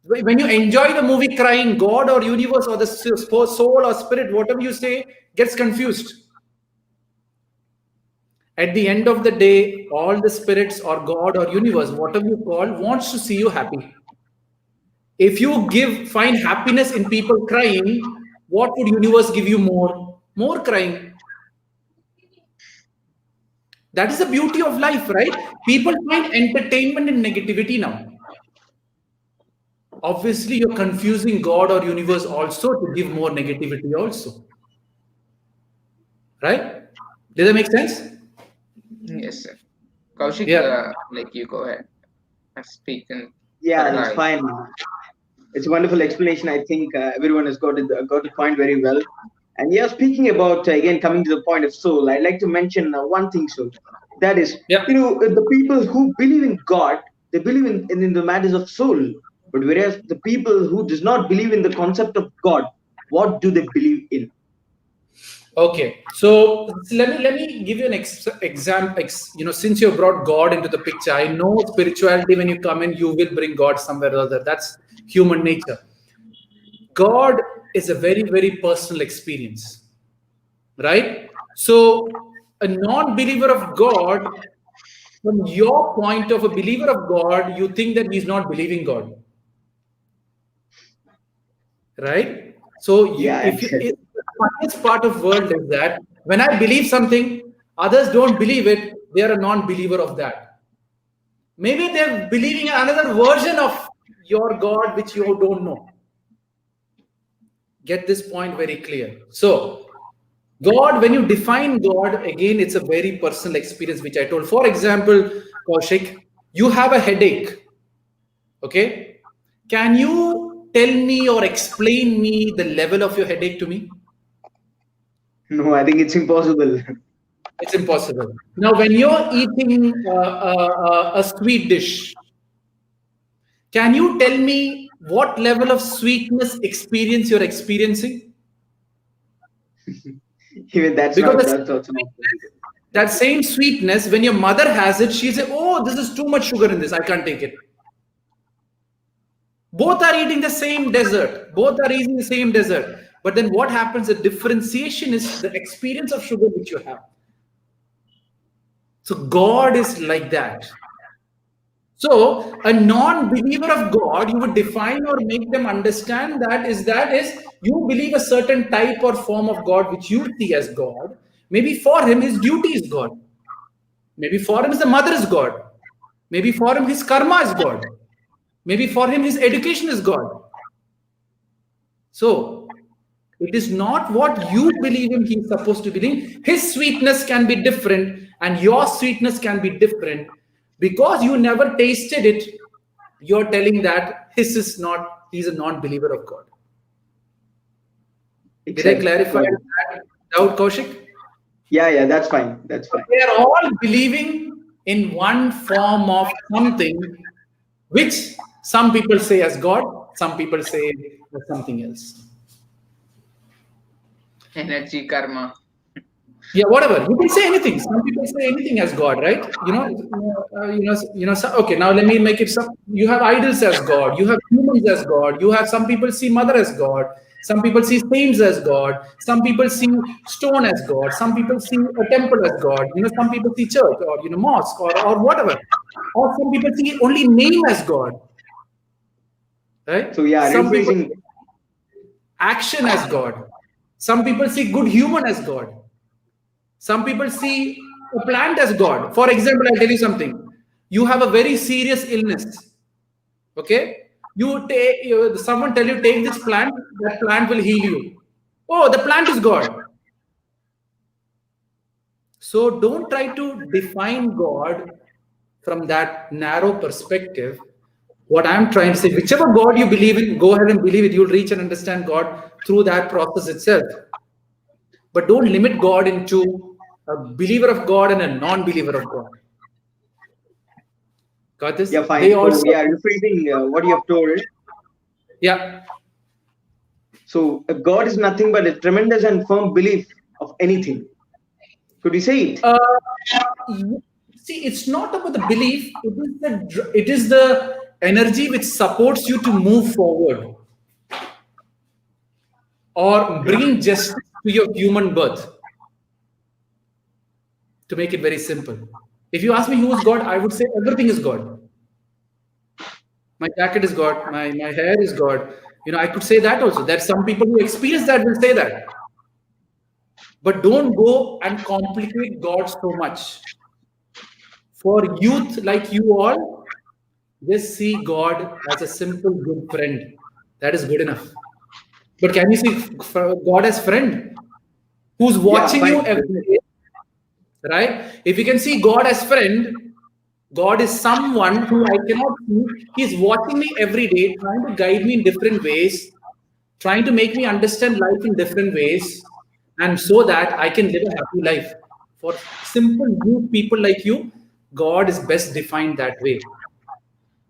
When you enjoy the movie crying, God or universe or the soul or spirit, whatever you say, gets confused. At the end of the day, all the spirits or God or universe, whatever you call, wants to see you happy. If you find happiness in people crying, what would universe give you more? More crying. That is the beauty of life, right? People find entertainment in negativity now. Obviously, you're confusing God or universe also to give more negativity also. Right? Did that make sense? Yes, sir. Kaushik, Yeah. you go ahead and speak. Yeah, that's fine. It's a wonderful explanation. I think everyone has got the point very well. And yeah, speaking about again coming to the point of soul, I'd like to mention one thing. So that is, Yeah. the people who believe in God, they believe in the matters of soul. But whereas the people who does not believe in the concept of God, what do they believe in? Okay, so let me give you an example. Since you brought God into the picture, I know spirituality. When you come in, you will bring God somewhere or other. That's human nature. God is a very, very personal experience, right? So a non-believer of God, from your point of a believer of God, you think that he's not believing God, right? So Yeah, the funniest part of world is that when I believe something, others don't believe it. They are a non-believer of that. Maybe they're believing another version of your God which you don't know. Get this point very clear. So God, when you define God, again, it's a very personal experience which I told. For example, Kaushik, you have a headache. Okay, can you tell me or explain me the level of your headache to me? no, I think it's impossible. It's impossible. Now, when you're eating a sweet dish, can you tell me what level of sweetness experience you're experiencing? Even Because that's also not possible. that same sweetness, when your mother has it, she say, "Oh, this is too much sugar in this. I can't take it." Both are eating the same dessert. Both are eating the same dessert. But then what happens? The differentiation is the experience of sugar which you have. So God is like that. So a non-believer of God, you would define or make them understand that is you believe a certain type or form of God which you see as God. Maybe for him his duty is God. Maybe for him his mother is God. Maybe for him his karma is God. Maybe for him his education is God. So it is not what you believe him he's supposed to believe. His sweetness can be different and your sweetness can be different. Because you never tasted it, you're telling that he's a non-believer of God. Did I Exactly. clarify Got it. that doubt, Kaushik? Yeah, that's fine. That's So fine. they are all believing in one form of something, which some people say as God, some people say as something else. Energy karma. Yeah, whatever. You can say anything. Some people say anything as God, right? Okay, now let me make it some. You have idols as God. You have humans as God. You have some people see mother as God. Some people see saints as God. Some people see stone as God. Some people see a temple as God. Some people see church or mosque or whatever. Or some people see only name as God, right? So yeah, Some people rephrasing. action as God. Some people see good human as God. Some people see a plant as God. For example, I'll tell you something. You have a very serious illness. Okay? Someone tell you take this plant, that plant will heal you. Oh, the plant is God. So don't try to define God from that narrow perspective. What I'm trying to say, whichever God you believe in, go ahead and believe it. You'll reach and understand God through that process itself. But don't limit God into a believer of God and a non-believer of God. Got this? Yeah, fine. They So also, yeah, rephrasing what you have told. yeah. So God is nothing but a tremendous and firm belief of anything. Could you say it? Uh, See, it's not about the belief. It is the energy which supports you to move forward or Yeah. bringing justice to your human birth. To make it very simple, if you ask me who is God, I would say everything is God. My jacket is God. My hair is God. I could say that also. There's some people who experience that will say that. But don't go and complicate God so much. For youth like you all, just see God as a simple good friend. That is good enough. But can you see God as friend who's Yeah, watching you fine. every day, right? If you can see God as friend, God is someone who I cannot see. He's watching me every day, trying to guide me in different ways, trying to make me understand life in different ways, and so that I can live a happy life. For simple youth people like you, God is best defined that way.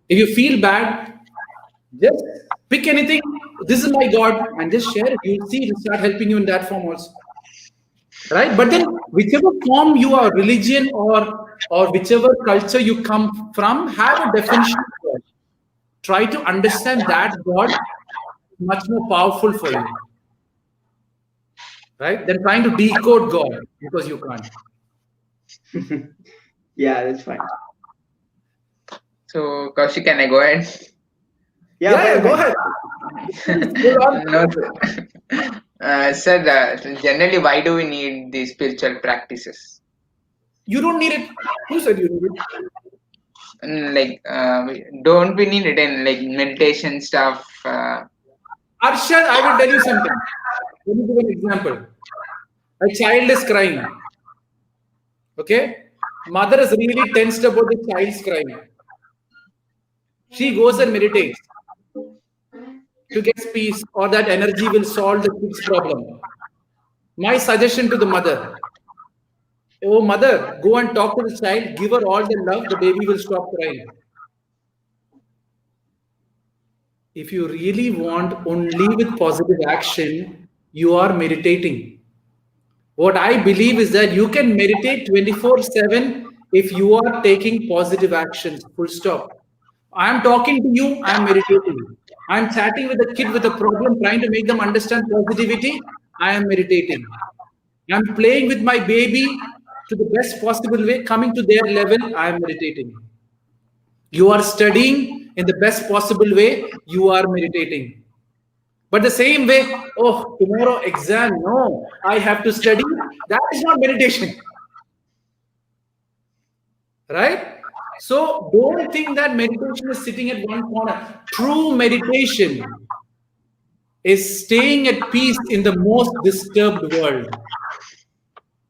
If you feel bad, just pick anything. This is my God, and just share it. You'll see it'll start helping you in that form also. Right? But then whichever form you are, religion or whichever culture you come from, have a definition of God. Try to understand that God is much more powerful for you, right? Than trying to decode God because you can't. Yeah, that's fine. So, Kaushik, can I go ahead? Yeah, Yeah, fine, yeah, go fine. ahead. Full on. No, sir. Sir, generally, why do we need these spiritual practices? You don't need it. Who said you need it? Like, don't we need it in like meditation stuff? Arshad, I will tell you something. Let me give an example. A child is crying. Okay? Mother is really tensed about the child's crying. She goes and meditates to get peace, or that energy will solve the kid's problem. My suggestion to the mother, oh, mother, go and talk to the child, give her all the love, the baby will stop crying. If you really want only with positive action, you are meditating. What I believe is that you can meditate 24/7 if you are taking positive actions, full stop. I am talking to you, I am meditating. I am chatting with a kid with a problem, trying to make them understand positivity, I am meditating. I'm playing with my baby to the best possible way, coming to their level, I am meditating. You are studying in the best possible way, you are meditating. But the same way, oh, tomorrow exam, no, I have to study. That is not meditation, right? So don't think that meditation is sitting at one corner. True meditation is staying at peace in the most disturbed world.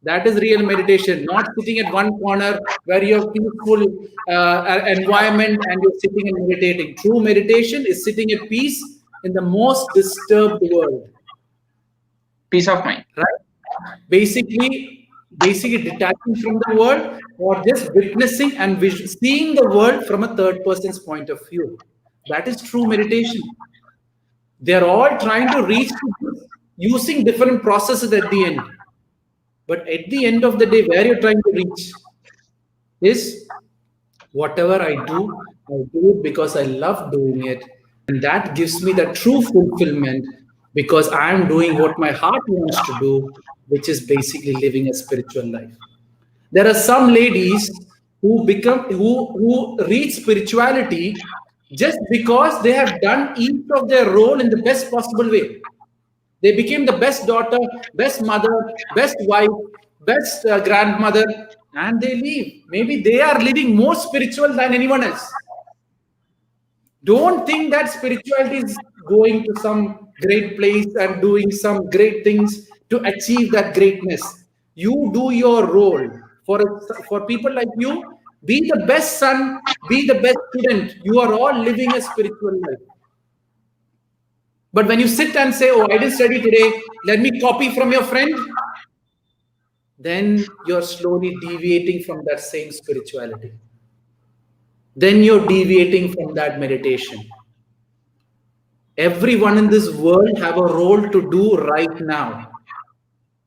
That is real meditation, not sitting at one corner where you have peaceful environment and you're sitting and meditating. True meditation is sitting at peace in the most disturbed world. peace of mind. right? Basically detaching from the world, or just witnessing and seeing the world from a third person's point of view. That is true meditation. They're all trying to reach using different processes at the end. But at the end of the day, where you're trying to reach is whatever I do it because I love doing it. And that gives me the true fulfillment because I'm doing what my heart wants to do, which is basically living a spiritual life. There are some ladies who reach spirituality just because they have done each of their role in the best possible way. They became the best daughter, best mother, best wife, best grandmother, and they leave. Maybe they are living more spiritual than anyone else. Don't think that spirituality is going to some great place and doing some great things to achieve that greatness. You do your role. For people like you, be the best son, be the best student. You are all living a spiritual life. But when you sit and say, oh, I didn't study today, let me copy from your friend, then you're slowly deviating from that same spirituality. Then you're deviating from that meditation. Everyone in this world have a role to do right now.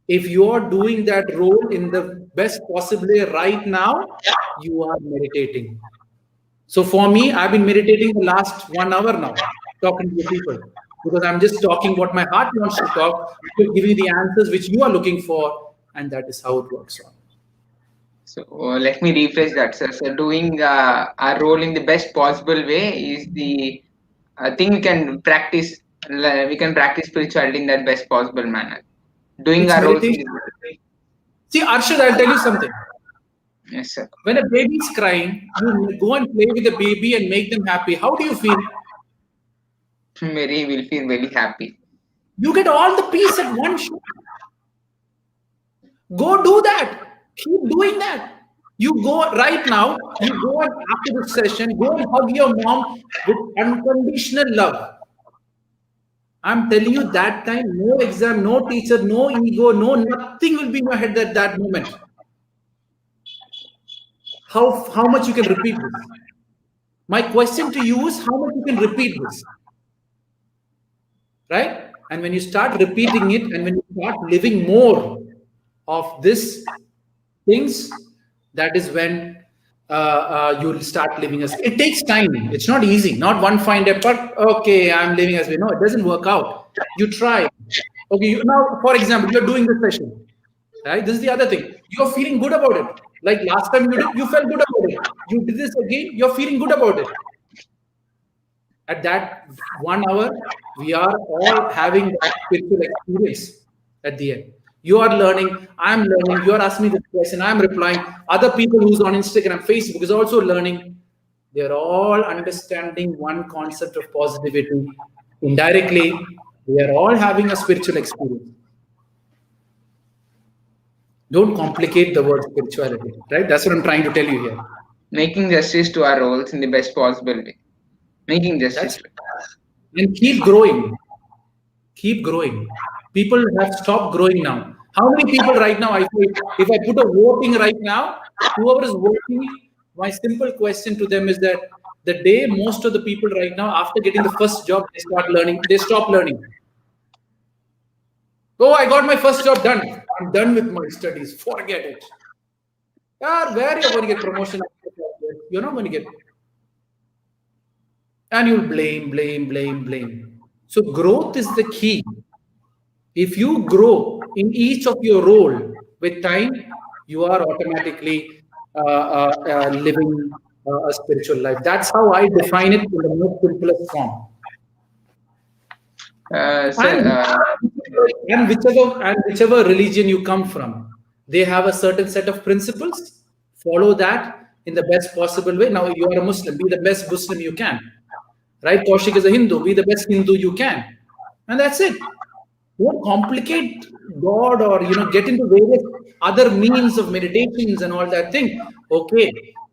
If you are doing that role in the best possible way right now, you are meditating. So for me, I've been meditating the last 1 hour now, talking to people, because I'm just talking what my heart wants to talk, to give you the answers which you are looking for, and that is how it works on. So let me rephrase that, sir. So doing our role in the best possible way is the thing we can practice. We can practice spirituality in that best possible manner. Doing It's our roles. meditation. See, Arshad, I'll tell you something. Yes, sir. When a baby is crying, you go and play with the baby and make them happy. How do you feel? Mary will feel very happy. You get all the peace at one shot. Go do that. Keep doing that. You go right now, you go and after this session, go and hug your mom with unconditional love. I'm telling you that time, no exam, no teacher, no ego, no nothing will be in your head at that moment. How much you can repeat this? My question to you is how much you can repeat this? Right? And when you start repeating it and when you start living more of this things, that is when you'll start living as it takes time. It's not easy, not one fine day, but okay, I'm living as we know. It doesn't work out. You try. Okay, now, for example, you're doing this session. Right? This is the other thing. You're feeling good about it. Like last time you did, you felt good about it. You did this again, you're feeling good about it. At that 1 hour, we are all having that spiritual experience at the end. You are learning, I'm learning, you are asking me this question, I'm replying. Other people who's on Instagram, Facebook is also learning. They're all understanding one concept of positivity. Indirectly, we are all having a spiritual experience. Don't complicate the word spirituality, right? That's what I'm trying to tell you here. Making justice to our roles in the best possible way. Making justice. And keep growing. Keep growing. People have stopped growing now. How many people right now, if I put a voting right now, whoever is voting, my simple question to them is that the day most of the people right now, after getting the first job, they stop learning. Oh, I got my first job done. I'm done with my studies. Forget it. Where you're going to get promotion? You're not going to get. And you'll blame. So growth is the key. If you grow in each of your role with time, you are automatically living a spiritual life. That's how I define it in the most simplest form. And whichever religion you come from, they have a certain set of principles. Follow that in the best possible way. Now you are a Muslim, be the best Muslim you can. Right? Kaushik is a Hindu, be the best Hindu you can. And that's it. Don't complicate God or get into various other means of meditations and all that thing. Okay,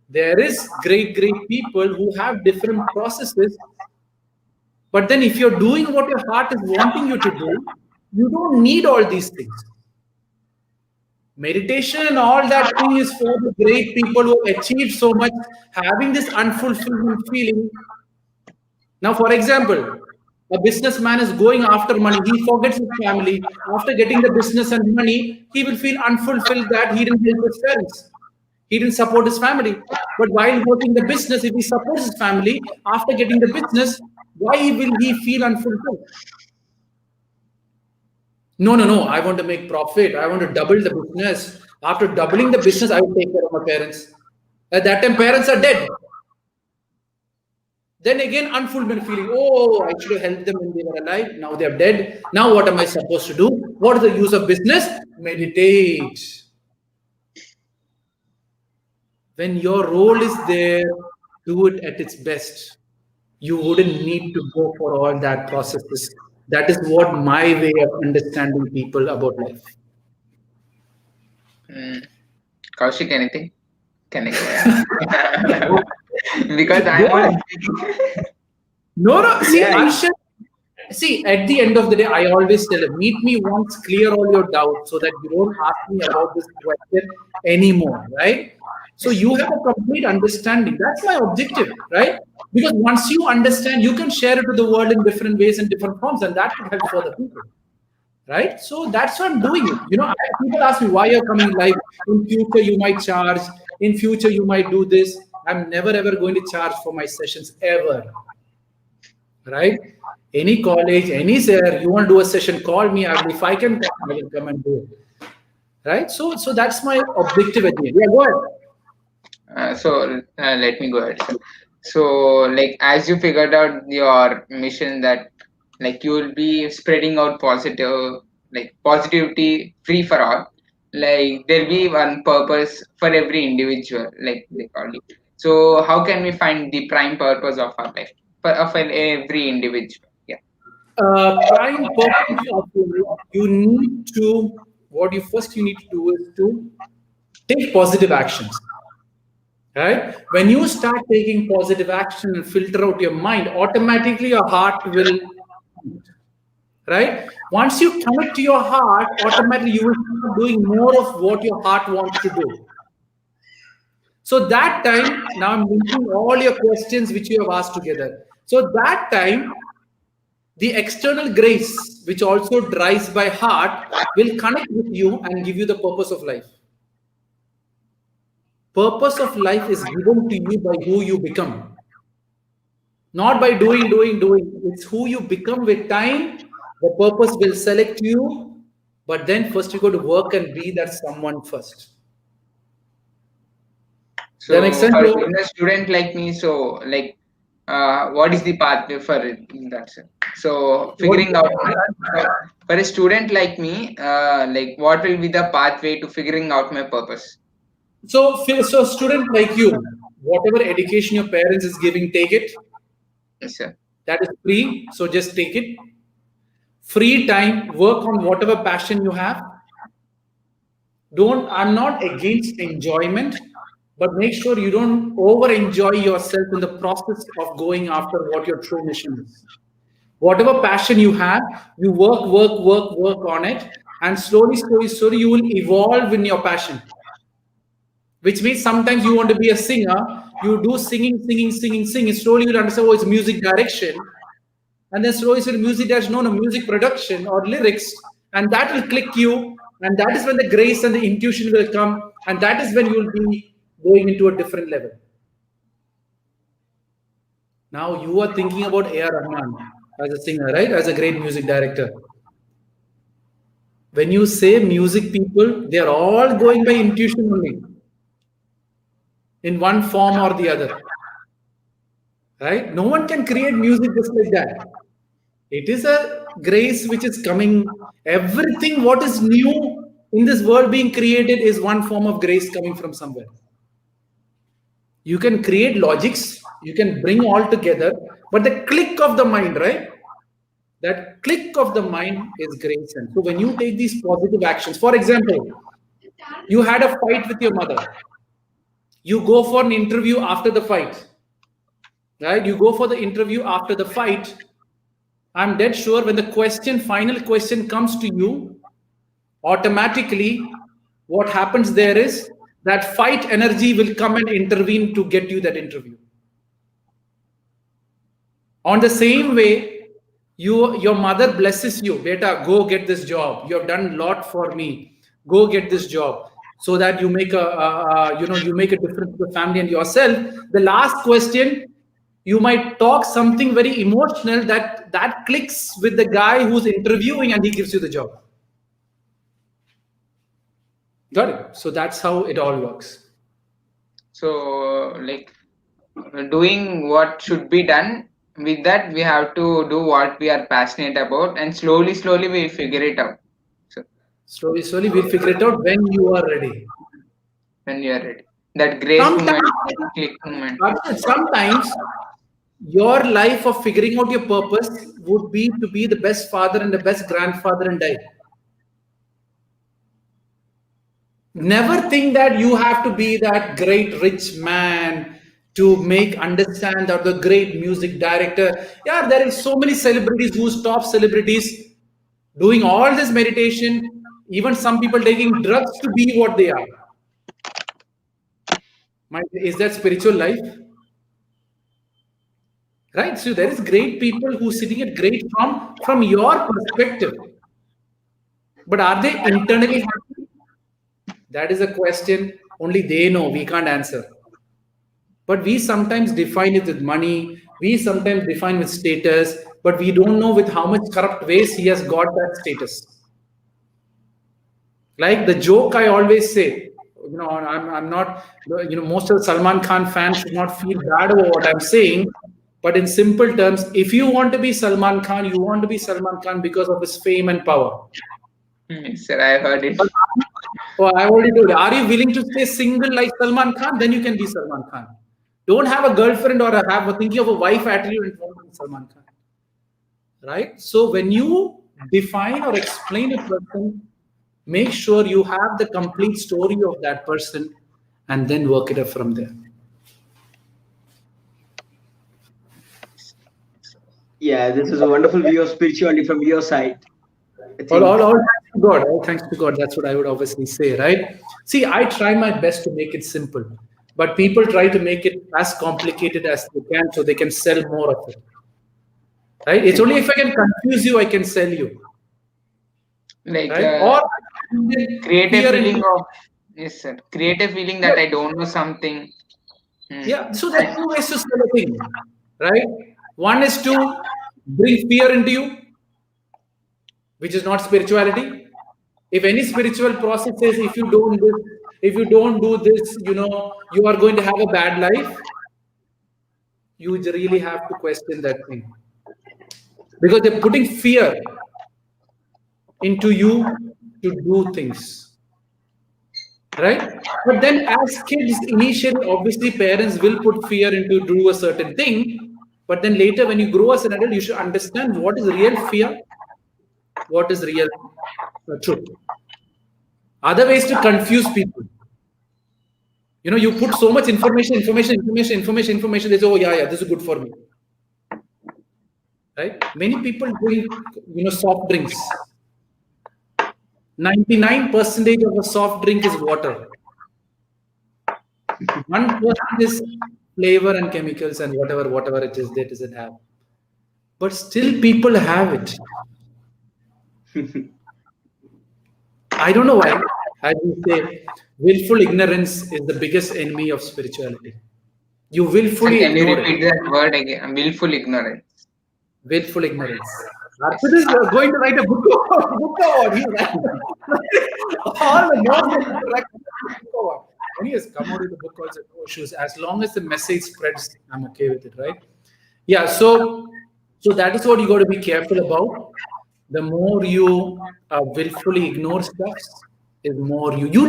there is great people who have different processes. But then if you're doing what your heart is wanting you to do, You don't need all these things. Meditation and all that thing is for the great people who have achieved so much, having this unfulfillment feeling. Now, for example, a businessman is going after money. He forgets his family. After getting the business and money, he will feel unfulfilled that he didn't help his parents. He didn't support his family. But while working the business, if he supports his family, after getting the business, why will he feel unfulfilled? No, no, no. I want to make profit. I want to double the business. After doubling the business, I will take care of my parents. At that time, parents are dead. Then again, unfulfillment feeling. Oh, I should have helped them when they were alive. Now they are dead. Now what am I supposed to do? What is the use of business? Meditate. When your role is there, do it at its best. You wouldn't need to go for all that processes. That is what my way of understanding people about life. Kaushik, anything? Can I go? Because I'm not speaking. No. See, Yeah. Arshad, see, at the end of the day, I always tell him, meet me once, clear all your doubts so that you don't ask me about this question anymore, right? So you have a complete understanding. That's my objective, right? Because once you understand, you can share it to the world in different ways and different forms, and that will help further people. Right? So that's what I'm doing. People ask me why you're coming live. In future, you might charge. In future, you might do this. I'm never ever going to charge for my sessions ever. Right? Any college, any sir, you want to do a session, call me. If I can come, I will come and do it. Right? So that's my objective at the end. Yeah, go ahead. Let me go ahead. So, like, as you figured out your mission that, like, you will be spreading out positivity free for all. Like, there'll be one purpose for every individual, like they call it. So, how can we find the prime purpose of our life of every individual? Yeah. Prime purpose of your life, you need to, what you first you need to do is to take positive actions. Right? When you start taking positive action and filter out your mind, automatically your heart will, right? Once you connect to your heart, automatically you will start doing more of what your heart wants to do. So that time, now I'm linking all your questions which you have asked together. So that time, the external grace, which also drives by heart, will connect with you and give you the purpose of life. Purpose of life is given to you by who you become. Not by doing. It's who you become with time. The purpose will select you, but then first you got to work and be that someone first. So, for a student like me, so like, what is the path for it? That's it. So, figuring out for a student like me, like, what will be the pathway to figuring out my purpose? So student like you, whatever education your parents is giving, take it. Yes, sir. That is free. So just take it. Free time, work on whatever passion you have. I'm not against enjoyment, but make sure you don't over enjoy yourself in the process of going after what your true mission is. Whatever passion you have, you work on it, and slowly you will evolve in your passion. Which means sometimes you want to be a singer, you do singing. Slowly you'll understand, it's music direction. And then slowly music direction, no, music production or lyrics. And that will click you. And that is when the grace and the intuition will come. And that is when you'll be going into a different level. Now you are thinking about A.R. Rahman as a singer, right? As a great music director. When you say music people, they are all going by intuition only. In one form or the other, right? No one can create music just like that. It is a grace which is coming. Everything what is new in this world being created is one form of grace coming from somewhere. You can create logics, you can bring all together, but the click of the mind, right? That click of the mind is grace. And so when you take these positive actions, for example, you had a fight with your mother. You go for an interview after the fight, right? You go for the interview after the fight, I'm dead sure when the final question comes to you, automatically what happens there is that fight energy will come and intervene to get you that interview. On the same way, your mother blesses you, beta, go get this job. You have done a lot for me. Go get this job, so that you make you make a difference to the family and yourself. The last question, you might talk something very emotional that clicks with the guy who's interviewing, and he gives you the job. Got it? So that's how it all works. So, like, doing what should be done, with that we have to do what we are passionate about, and slowly we figure it out. So Slowly we'll figure it out when you are ready. when you are ready, that grace moment, that click moment. Sometimes your life of figuring out your purpose would be to be the best father and the best grandfather and die. Never think that you have to be that great rich man to make understand, or the great music director. Yeah, there is so many celebrities who's top celebrities doing all this meditation, even some people taking drugs to be what they are. Is that spiritual life? Right? So there is great people who sitting at great from your perspective. But are they internally happy? That is a question only they know. We can't answer. But we sometimes define it with money. We sometimes define with status. But we don't know with how much corrupt ways he has got that status. Like the joke I always say, I'm not, most of the Salman Khan fans should not feel bad over what I'm saying. But in simple terms, if you want to be Salman Khan, you want to be Salman Khan because of his fame and power. Sir, I heard it. Oh, I already told you. Are you willing to stay single like Salman Khan? Then you can be Salman Khan. Don't have a girlfriend or have a thinking of a wife attitude and want to be Salman Khan. Right? So when you define or explain a person, make sure you have the complete story of that person and then work it up from there. Yeah, this is a wonderful view of spirituality from your side. All thanks to God. All thanks to God. That's what I would obviously say, right? See, I try my best to make it simple, but people try to make it as complicated as they can so they can sell more of it. Right? It's only if I can confuse you, I can sell you. Like, right? Or create a feeling of, yes, sir. Create a feeling that I don't know something. Yeah. So there are two ways to sell a thing, right? One is to bring fear into you, which is not spirituality. If any spiritual process says if you don't do this, you are going to have a bad life, you really have to question that thing. Because they're putting fear into you to do things. Right? But then as kids, initially, obviously parents will put fear into do a certain thing. But then later when you grow as an adult, you should understand what is real fear, what is real truth. Other ways to confuse people. You put so much information. They say, oh yeah, this is good for me. Right? Many people drink, soft drinks. 99% of a soft drink is water. 1% is flavor and chemicals and whatever it is that doesn't have. But still people have it. I don't know why. As you say, willful ignorance is the biggest enemy of spirituality. You willfully Can you ignore repeat that word again? Willful ignorance. Willful ignorance. Arshad is going to write a book award. All the book. When he has come out with the book called No Shoes, as long as the message spreads, I'm okay with it, right? Yeah, so that is what you got to be careful about. The more you willfully ignore stuff, is more you do.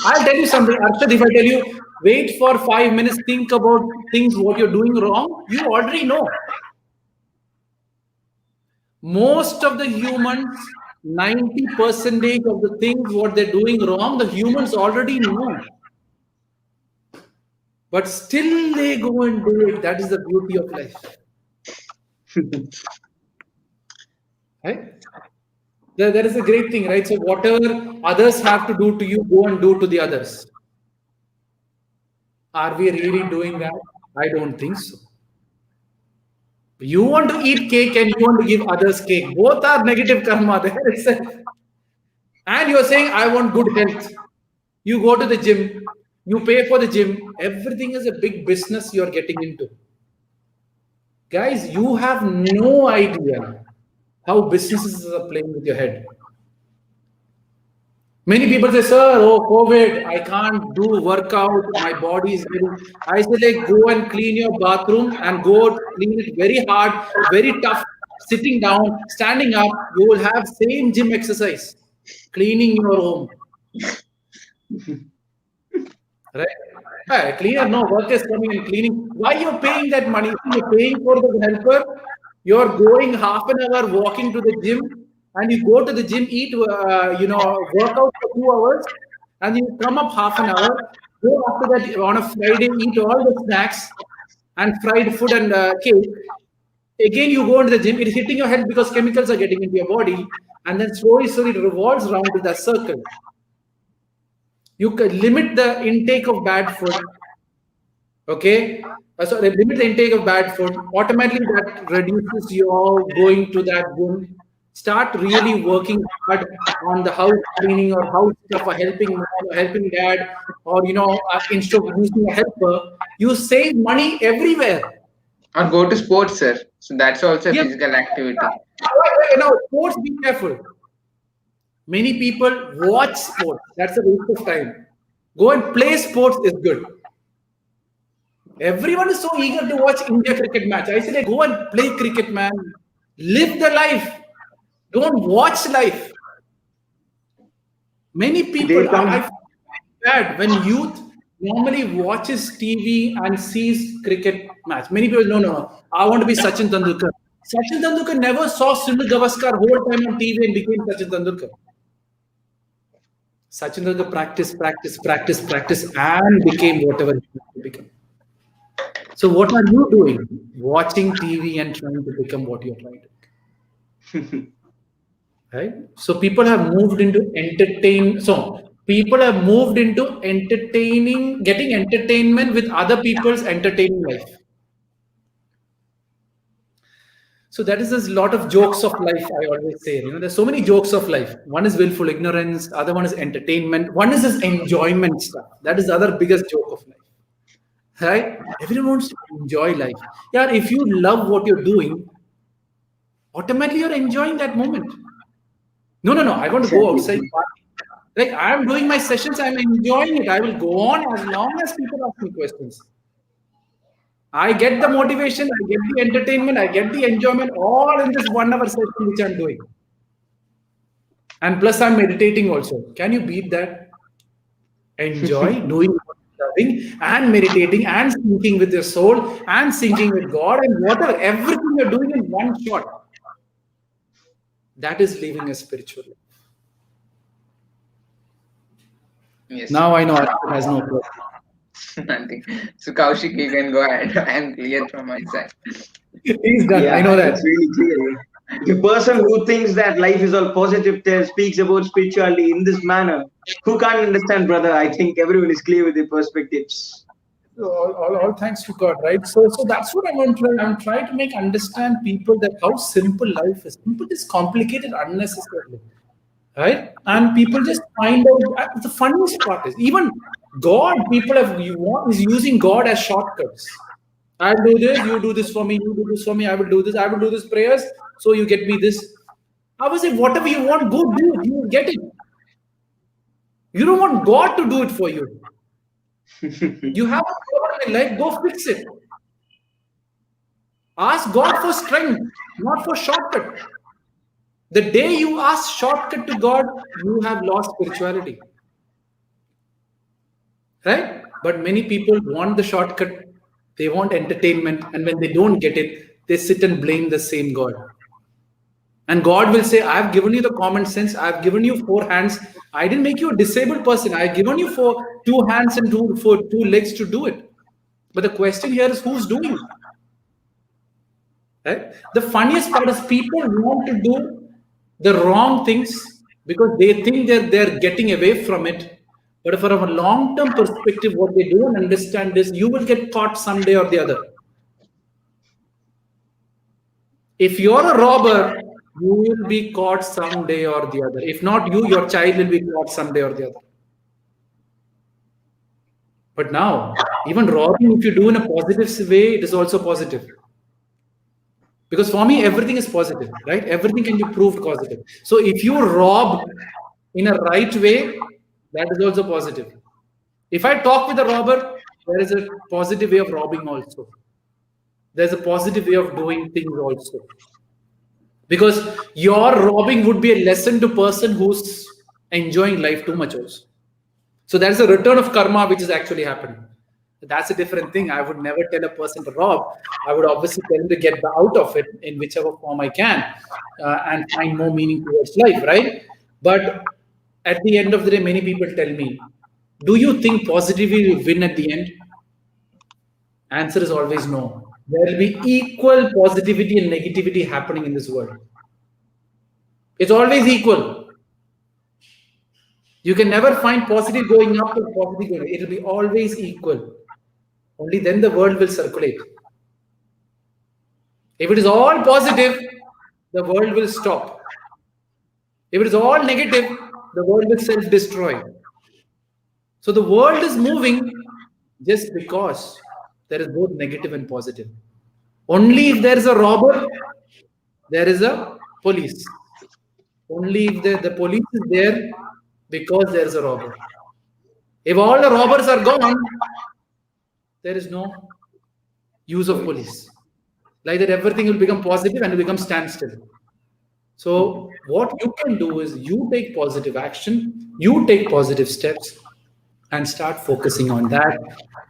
I'll tell you something, Arshad. If I tell you, wait for 5 minutes, think about things what you're doing wrong, you already know. Most of the humans, 90% of the things what they're doing wrong, the humans already know. But still they go and do it. That is the beauty of life. Right? There is a great thing, right? So whatever others have to do to you, go and do to the others. Are we really doing that? I don't think so. You want to eat cake and you want to give others cake. Both are negative karma there itself. And you're saying, I want good health. You go to the gym, you pay for the gym. Everything is a big business you're getting into. Guys, you have no idea how businesses are playing with your head. Many people say, sir, oh, COVID, I can't do workout. My body is very. I say, like, go and clean your bathroom and go clean it very hard, very tough, sitting down, standing up. You will have same gym exercise, cleaning your home. Right? Hey, cleaner, no, work is coming and cleaning. Why you're paying that money? You're paying for the helper. You're going half an hour walking to the gym, and you go to the gym, eat, work out for 2 hours, and you come up half an hour. Go after that on a Friday, eat all the snacks and fried food and cake. Again, you go into the gym. It is hitting your head because chemicals are getting into your body, and then slowly it revolves around to that circle. You can limit the intake of bad food. Okay, so limit the intake of bad food. Automatically, that reduces your going to that gym. Start really working hard on the house cleaning or house stuff, or helping mom, or helping dad, or instead of using a helper, you save money everywhere. Or go to sports, sir. So that's also a physical activity. Sports, be careful. Many people watch sports. That's a waste of time. Go and play sports is good. Everyone is so eager to watch India cricket match. I say, go and play cricket, man. Live the life. Don't watch life. Many people, I feel bad when youth normally watches TV and sees cricket match. Many people, no. I want to be Sachin Tendulkar. Sachin Tendulkar never saw Sunil Gavaskar whole time on TV and became Sachin Tendulkar. Sachin Tendulkar practice and became whatever he wanted to become. So what are you doing? Watching TV and trying to become what you're trying to become. Right? So people have moved into getting entertainment with other people's entertaining life. So that is a lot of jokes of life, I always say. There's so many jokes of life. One is willful ignorance, other one is entertainment, one is this enjoyment stuff. That is the other biggest joke of life. Right? Everyone wants to enjoy life. Yeah, if you love what you're doing, automatically you're enjoying that moment. No, I want to go outside. Like I'm doing my sessions, I'm enjoying it. I will go on as long as people ask me questions. I get the motivation, I get the entertainment, I get the enjoyment all in this 1 hour session which I'm doing. And plus I'm meditating also. Can you beat that? Enjoy doing what you're loving and meditating and syncing with your soul and syncing with God and whatever, everything you're doing in one shot. That is living a spiritual life. Yes. Now I know Arshad has no question. Nothing. So Kaushik, you can go ahead. I am clear from my side. He's done. I know that. It's really clear. The person who thinks that life is all positive, speaks about spirituality in this manner, who can't understand, brother? I think everyone is clear with the perspectives. All thanks to God, right? So that's what I'm trying to make understand people that how simple life is. Simple is complicated unnecessarily, right? And people just find out. The funniest part is even God. People is using God as shortcuts. I'll do this. You do this for me. You do this for me. I will do this. I will do this prayers. So you get me this. I was saying, whatever you want, go do it. You will get it. You don't want God to do it for you. You have a problem in life, go fix it. Ask God for strength, not for shortcut. The day you ask shortcut to God, you have lost spirituality. Right? But many people want the shortcut, they want entertainment, and when they don't get it, they sit and blame the same God. And God will say, I've given you the common sense, I've given you 4 hands, I didn't make you a disabled person, I've given you 2 hands and 2 legs to do it. But the question here is, who's doing it? Right? The funniest part is people want to do the wrong things because they think they're getting away from it. But from a long-term perspective, what they don't understand is you will get caught someday or the other. If you're a robber, you will be caught someday or the other. If not you, your child will be caught someday or the other. But now, even robbing, if you do in a positive way, it is also positive. Because for me, everything is positive, right? Everything can be proved positive. So if you rob in a right way, that is also positive. If I talk with a robber, there is a positive way of robbing also. There's a positive way of doing things also. Because your robbing would be a lesson to person who's enjoying life too much also. So there's a return of karma which is actually happening. That's a different thing. I would never tell a person to rob. I would obviously tell him to get out of it in whichever form I can and find more meaning towards life, right? But at the end of the day, many people tell me, do you think positivity will win at the end? Answer is always no. There will be equal positivity and negativity happening in this world. It's always equal. You can never find positive going up or positive going up. It will be always equal. Only then the world will circulate. If it is all positive, the world will stop. If it is all negative, the world will self-destroy. So the world is moving just because there is both negative and positive. Only if there is a robber, there is a police. Only if the police is there because there is a robber. If all the robbers are gone, there is no use of police. Like that, everything will become positive and will become standstill. So what you can do is you take positive action, you take positive steps, and start focusing on that.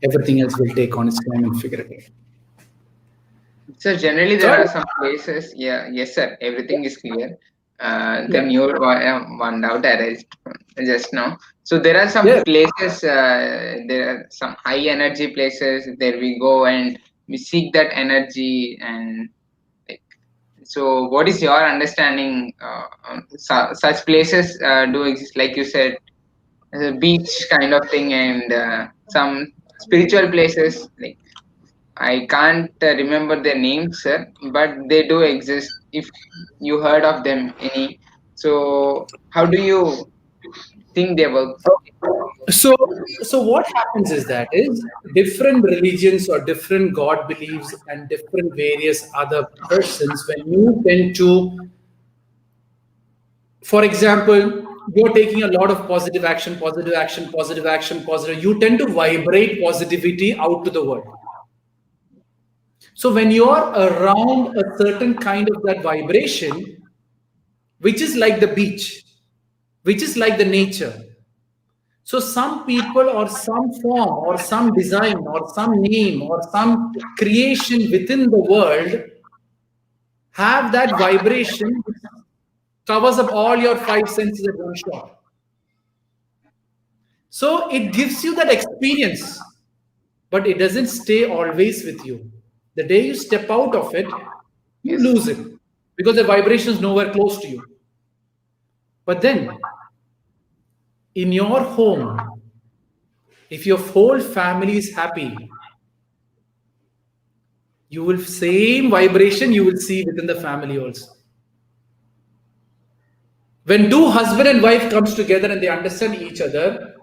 Everything else will take on its time and figure it out. So generally there are some places. Yeah, yes, sir. Everything is clear. The new one doubt arised just now. So there are some places. There are some high energy places. There we go and we seek that energy. And so, what is your understanding? Such places do exist, like you said, a beach kind of thing, and some spiritual places like. I can't remember their names, sir, but they do exist. If you heard of them, any. So, how do you think they work? So, so what happens is that is different religions or different God beliefs and different various other persons, when you tend to, for example, you're taking a lot of positive action, positive action, positive action, positive, you tend to vibrate positivity out to the world. So when you're around a certain kind of that vibration, which is like the beach, which is like the nature. So some people or some form or some design or some name or some creation within the world have that vibration which covers up all your five senses at one shot. So it gives you that experience, but it doesn't stay always with you. The day you step out of it, you lose it because the vibration is nowhere close to you. But then, in your home, if your whole family is happy, you will same vibration you will see within the family also. When two husband and wife comes together and they understand each other,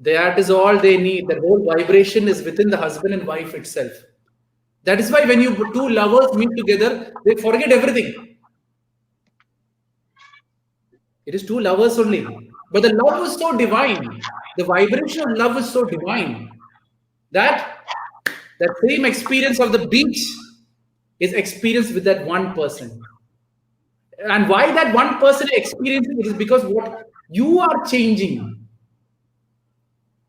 that is all they need. The whole vibration is within the husband and wife itself. That is why when you two lovers meet together, they forget everything. It is two lovers only. But the love is so divine. The vibration of love is so divine that that same experience of the beach is experienced with that one person. And why that one person experiencing it is because what you are changing.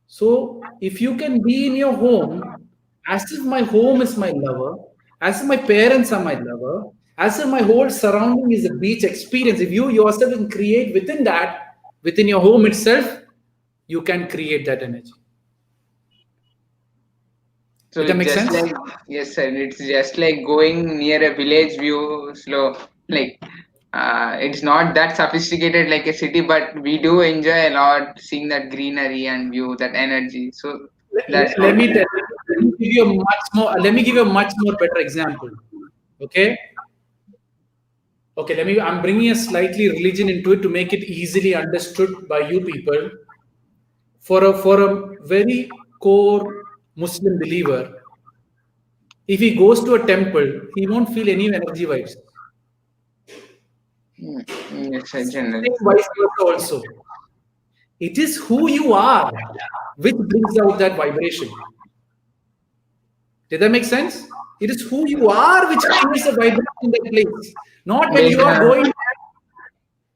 So if you can be in your home as if my home is my lover, as if my parents are my lover, as if my whole surrounding is a beach experience, if you yourself can create within that, within your home itself, you can create that energy. So Does that make sense? yes, sir. It's just like going near a village view, slow, like it's not that sophisticated like a city, but we do enjoy a lot seeing that greenery and view, that energy. So that's Let how. me tell you, let me give you a much more. Let me give you a much more better example. Okay. Okay. I'm bringing a slightly religion into it to make it easily understood by you people. For a very core Muslim believer, if he goes to a temple, he won't feel any energy vibes. Yes, sir, generally. Same vice versa also. It is who you are which brings out that vibration. Did that make sense? It is who you are which creates a vibration in that place. Not when Based you are on going,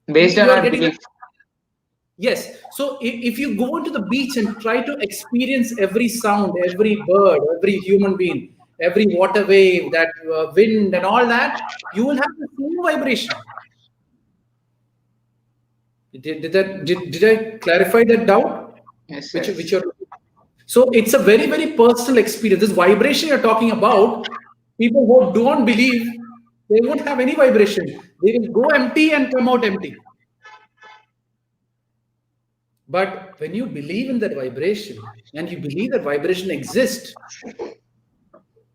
based on you are our getting. belief. Yes. So if you go into the beach and try to experience every sound, every bird, every human being, every water wave, that wind and all that, you will have the same vibration. Did I clarify that doubt? Yes, Which yes. you're, so it's a very, very personal experience. This vibration you're talking about, people who don't believe, they won't have any vibration. They will go empty and come out empty. But when you believe in that vibration and you believe that vibration exists,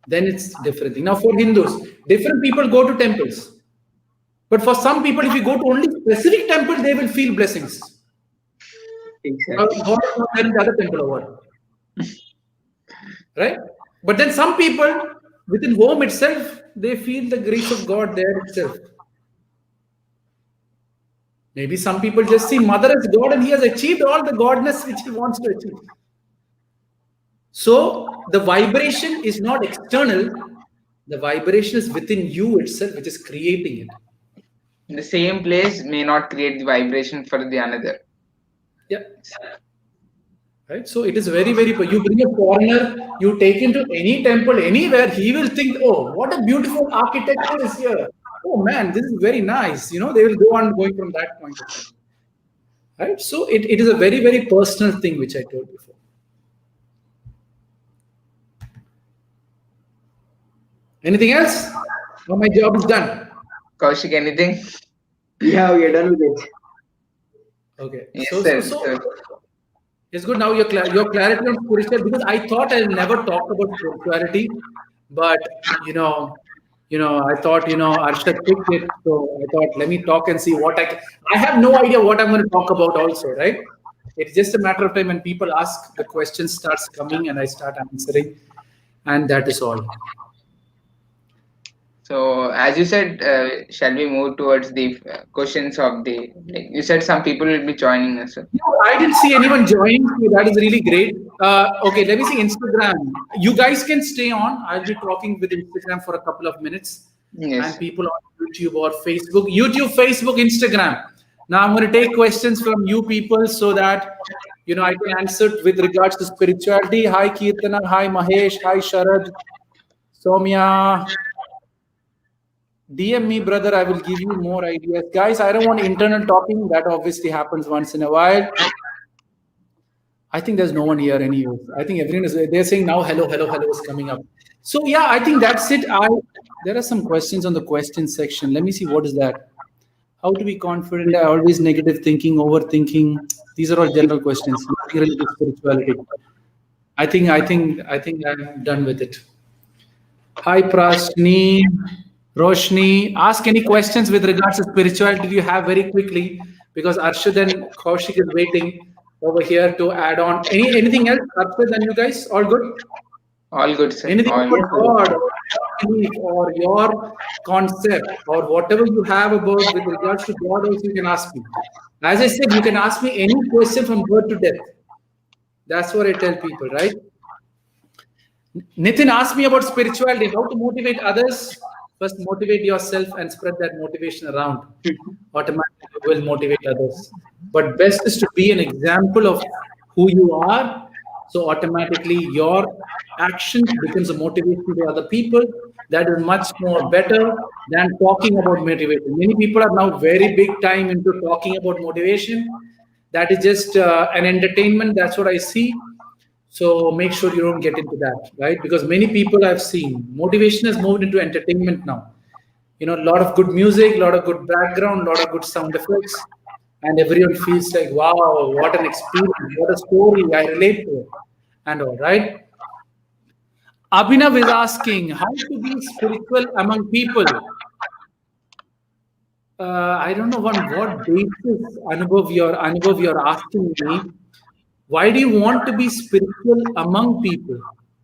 then it's different thing. Now, for Hindus, different people go to temples. But for some people, if you go to only specific temple, they will feel blessings. Exactly. God is not there in the other temple or what? Right? But then some people within home itself, they feel the grace of God there itself. Maybe some people just see mother as God and he has achieved all the godness which he wants to achieve. So the vibration is not external, the vibration is within you itself, which is creating it. The same place may not create the vibration for the another. Yeah. Right. So it is very, very. You bring a foreigner, you take him to any temple, anywhere, he will think, oh, what a beautiful architecture is here. Oh man, this is very nice. They will go on going from that point of view. Right. So it is a very, very personal thing, which I told before. Anything else? Oh, my job is done. Kaushik, anything? Yeah, we are done with it. Okay. Yes, So sir. it's good now your clarity on spiritual, because I thought I'll never talk about spirituality, but I thought Arshad picked it, so I thought let me talk and see what I have no idea what I'm going to talk about also, right? It's just a matter of time when people ask, the question starts coming and I start answering, and that is all. So, as you said, shall we move towards the questions of the? Like you said, some people will be joining us. Sir. No, I didn't see anyone join, so that is really great. Okay, let me see Instagram. You guys can stay on. I'll be talking with Instagram for a couple of minutes. Yes. And people on YouTube or Facebook. YouTube, Facebook, Instagram. Now I'm going to take questions from you people so that I can answer with regards to spirituality. Hi Kirtana, hi Mahesh, hi Sharad, Soumya. DM me, brother. I will give you more ideas. Guys, I don't want internal talking. That obviously happens once in a while. I think there's no one here anyways. I think everyone they're saying now hello, hello, hello is coming up. So yeah, I think that's it. There are some questions on the question section. Let me see, what is that? How to be confident? Always negative thinking, overthinking. These are all general questions, nothing related to spirituality. I think I'm done with it. Hi Prashni, Roshni. Ask any questions with regards to spirituality you have very quickly, because Arshad and Kaushik is waiting over here to add on. Anything else, Arshad and you guys? All good? All good, sir. Anything All about God or your belief or your concept or whatever you have about with regards to God, also you can ask me. As I said, you can ask me any question from birth to death. That's what I tell people, right? Nitin asked me about spirituality, how to motivate others. First, motivate yourself and spread that motivation around. Automatically, you will motivate others. But best is to be an example of who you are. So automatically, your action becomes a motivation to other people. That is much more better than talking about motivation. Many people are now very big time into talking about motivation. That is just an entertainment. That's what I see. So make sure you don't get into that, right? Because many people I've seen, motivation has moved into entertainment now. A lot of good music, a lot of good background, a lot of good sound effects, and everyone feels like, wow, what an experience, what a story, I relate to it, and all right. Abhinav is asking how to be spiritual among people. I don't know on what basis, Anubhav, you're asking me. Why do you want to be spiritual among people,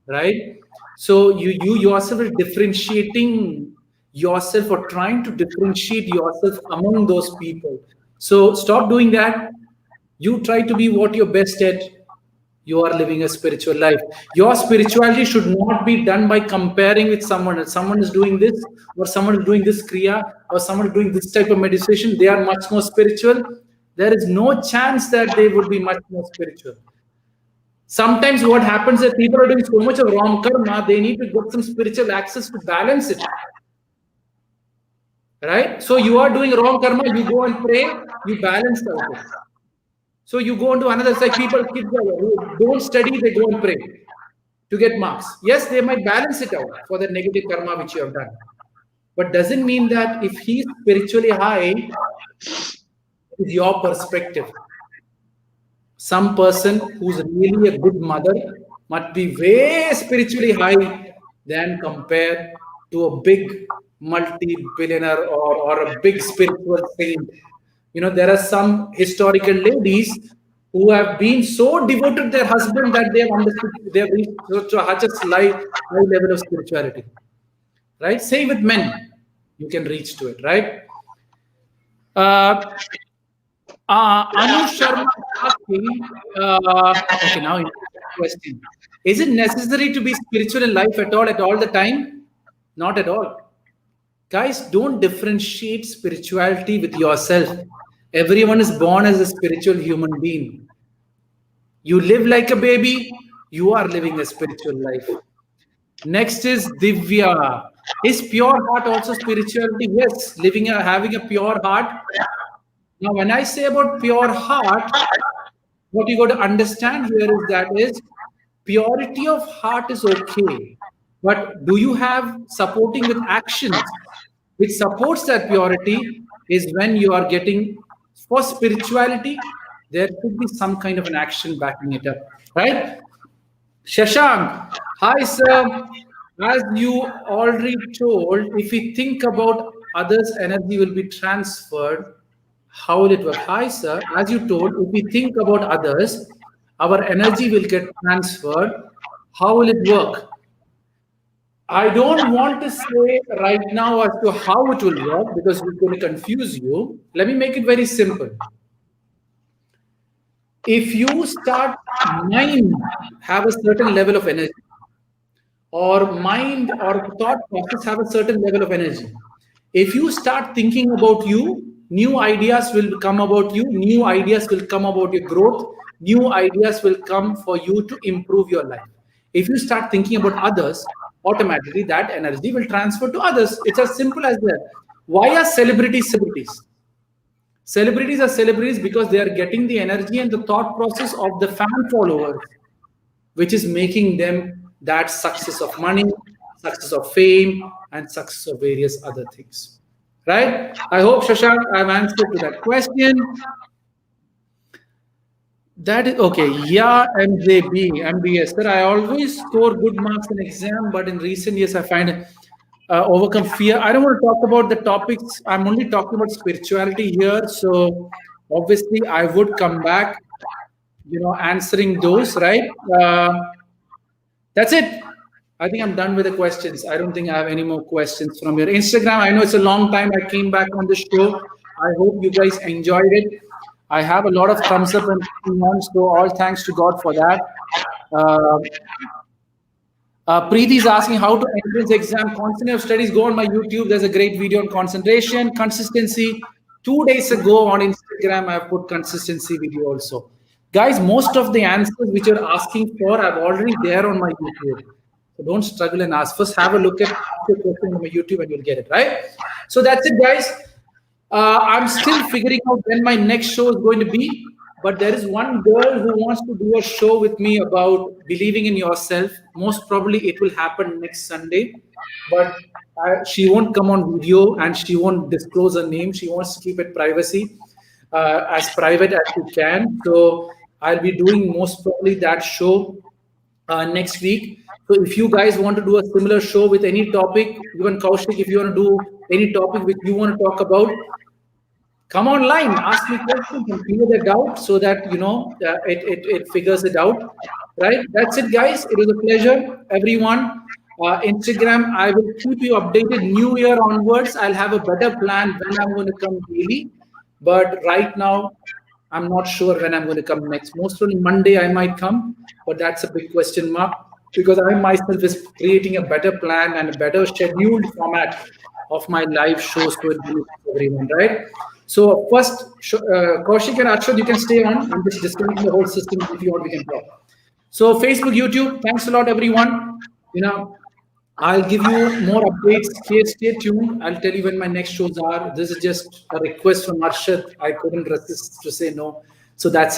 right? So you yourself are differentiating yourself or trying to differentiate yourself among those people. So stop doing that. You try to be what you're best at. You are living a spiritual life. Your spirituality should not be done by comparing with someone else. Someone is doing this, or someone is doing this kriya, or someone is doing this type of meditation. They are much more spiritual. There is no chance that they would be much more spiritual. Sometimes what happens is people are doing so much of wrong karma, they need to get some spiritual access to balance it. Right? So you are doing wrong karma, you go and pray, you balance out. So you go into another side, people, kids who don't study, they go and pray to get marks. Yes, they might balance it out for the negative karma which you have done. But doesn't mean that if he's spiritually high, is your perspective. Some person who's really a good mother must be way spiritually high than compared to a big multi-billionaire or a big spiritual saint. There are some historical ladies who have been so devoted to their husband that they have understood, they have reached such a high level of spirituality. Right? Same with men. You can reach to it, right? Anu Sharma asking, okay, now question. Is it necessary to be spiritual in life at all the time? Not at all. Guys, don't differentiate spirituality with yourself. Everyone is born as a spiritual human being. You live like a baby, you are living a spiritual life. Next is Divya. Is pure heart also spirituality? Yes, having a pure heart. Now, when I say about pure heart, what you got to understand here is purity of heart is okay, but do you have supporting with actions which supports that purity is when you are getting for spirituality, there should be some kind of an action backing it up, right? Shashank, hi sir. As you already told, if we think about others, energy will be transferred. How will it work? Hi, sir. As you told, if we think about others, our energy will get transferred. How will it work? I don't want to say right now as to how it will work because it's going to confuse you. Let me make it very simple. If you start mind have a certain level of energy, or mind or thought process have a certain level of energy. If you start thinking about you, new ideas will come about you, new ideas will come about your growth, new ideas will come for you to improve your life. If you start thinking about others, automatically that energy will transfer to others. It's as simple as that. Why are celebrities celebrities? Celebrities are celebrities because they are getting the energy and the thought process of the fan followers, which is making them that success of money, success of fame, and success of various other things. Right? I hope, Shashank, I've answered to that question. That is okay. Yeah, MBS. Sir, I always score good marks in exam, but in recent years, I find overcome fear. I don't want to talk about the topics. I'm only talking about spirituality here. So obviously, I would come back, answering those, right? That's it. I think I'm done with the questions. I don't think I have any more questions from your Instagram. I know it's a long time I came back on the show. I hope you guys enjoyed it. I have a lot of thumbs up and so all thanks to God for that. Preeti is asking how to entrance exam. Constantly of studies. Go on my YouTube. There's a great video on concentration, consistency. 2 days ago on Instagram, I have put consistency video also. Guys, most of the answers which you're asking for, I'm already there on my YouTube. So don't struggle and ask. First, have a look at the question on my YouTube and you'll get it, right? So that's it, guys. I'm still figuring out when my next show is going to be. But there is one girl who wants to do a show with me about believing in yourself. Most probably it will happen next Sunday, but she won't come on video and she won't disclose her name. She wants to keep it privacy, as private as she can. So I'll be doing most probably that show next week. So if you guys want to do a similar show with any topic, even Kaushik, if you want to do any topic which you want to talk about, come online, ask me questions and clear the doubt so that it figures it out. Right? That's it, guys. It was a pleasure, everyone. Instagram, I will keep you updated. New Year onwards, I'll have a better plan when I'm going to come daily. But right now, I'm not sure when I'm going to come next. Most probably Monday I might come, but that's a big question mark because I myself is creating a better plan and a better scheduled format of my live shows to benefit everyone, right? So first, Kaushik and Arshad, you can stay on. I'm just disconnecting the whole system. If you want, we can talk. So Facebook, YouTube, thanks a lot, everyone. I'll give you more updates. Stay tuned. I'll tell you when my next shows are. This is just a request from Arshad. I couldn't resist to say no. So that's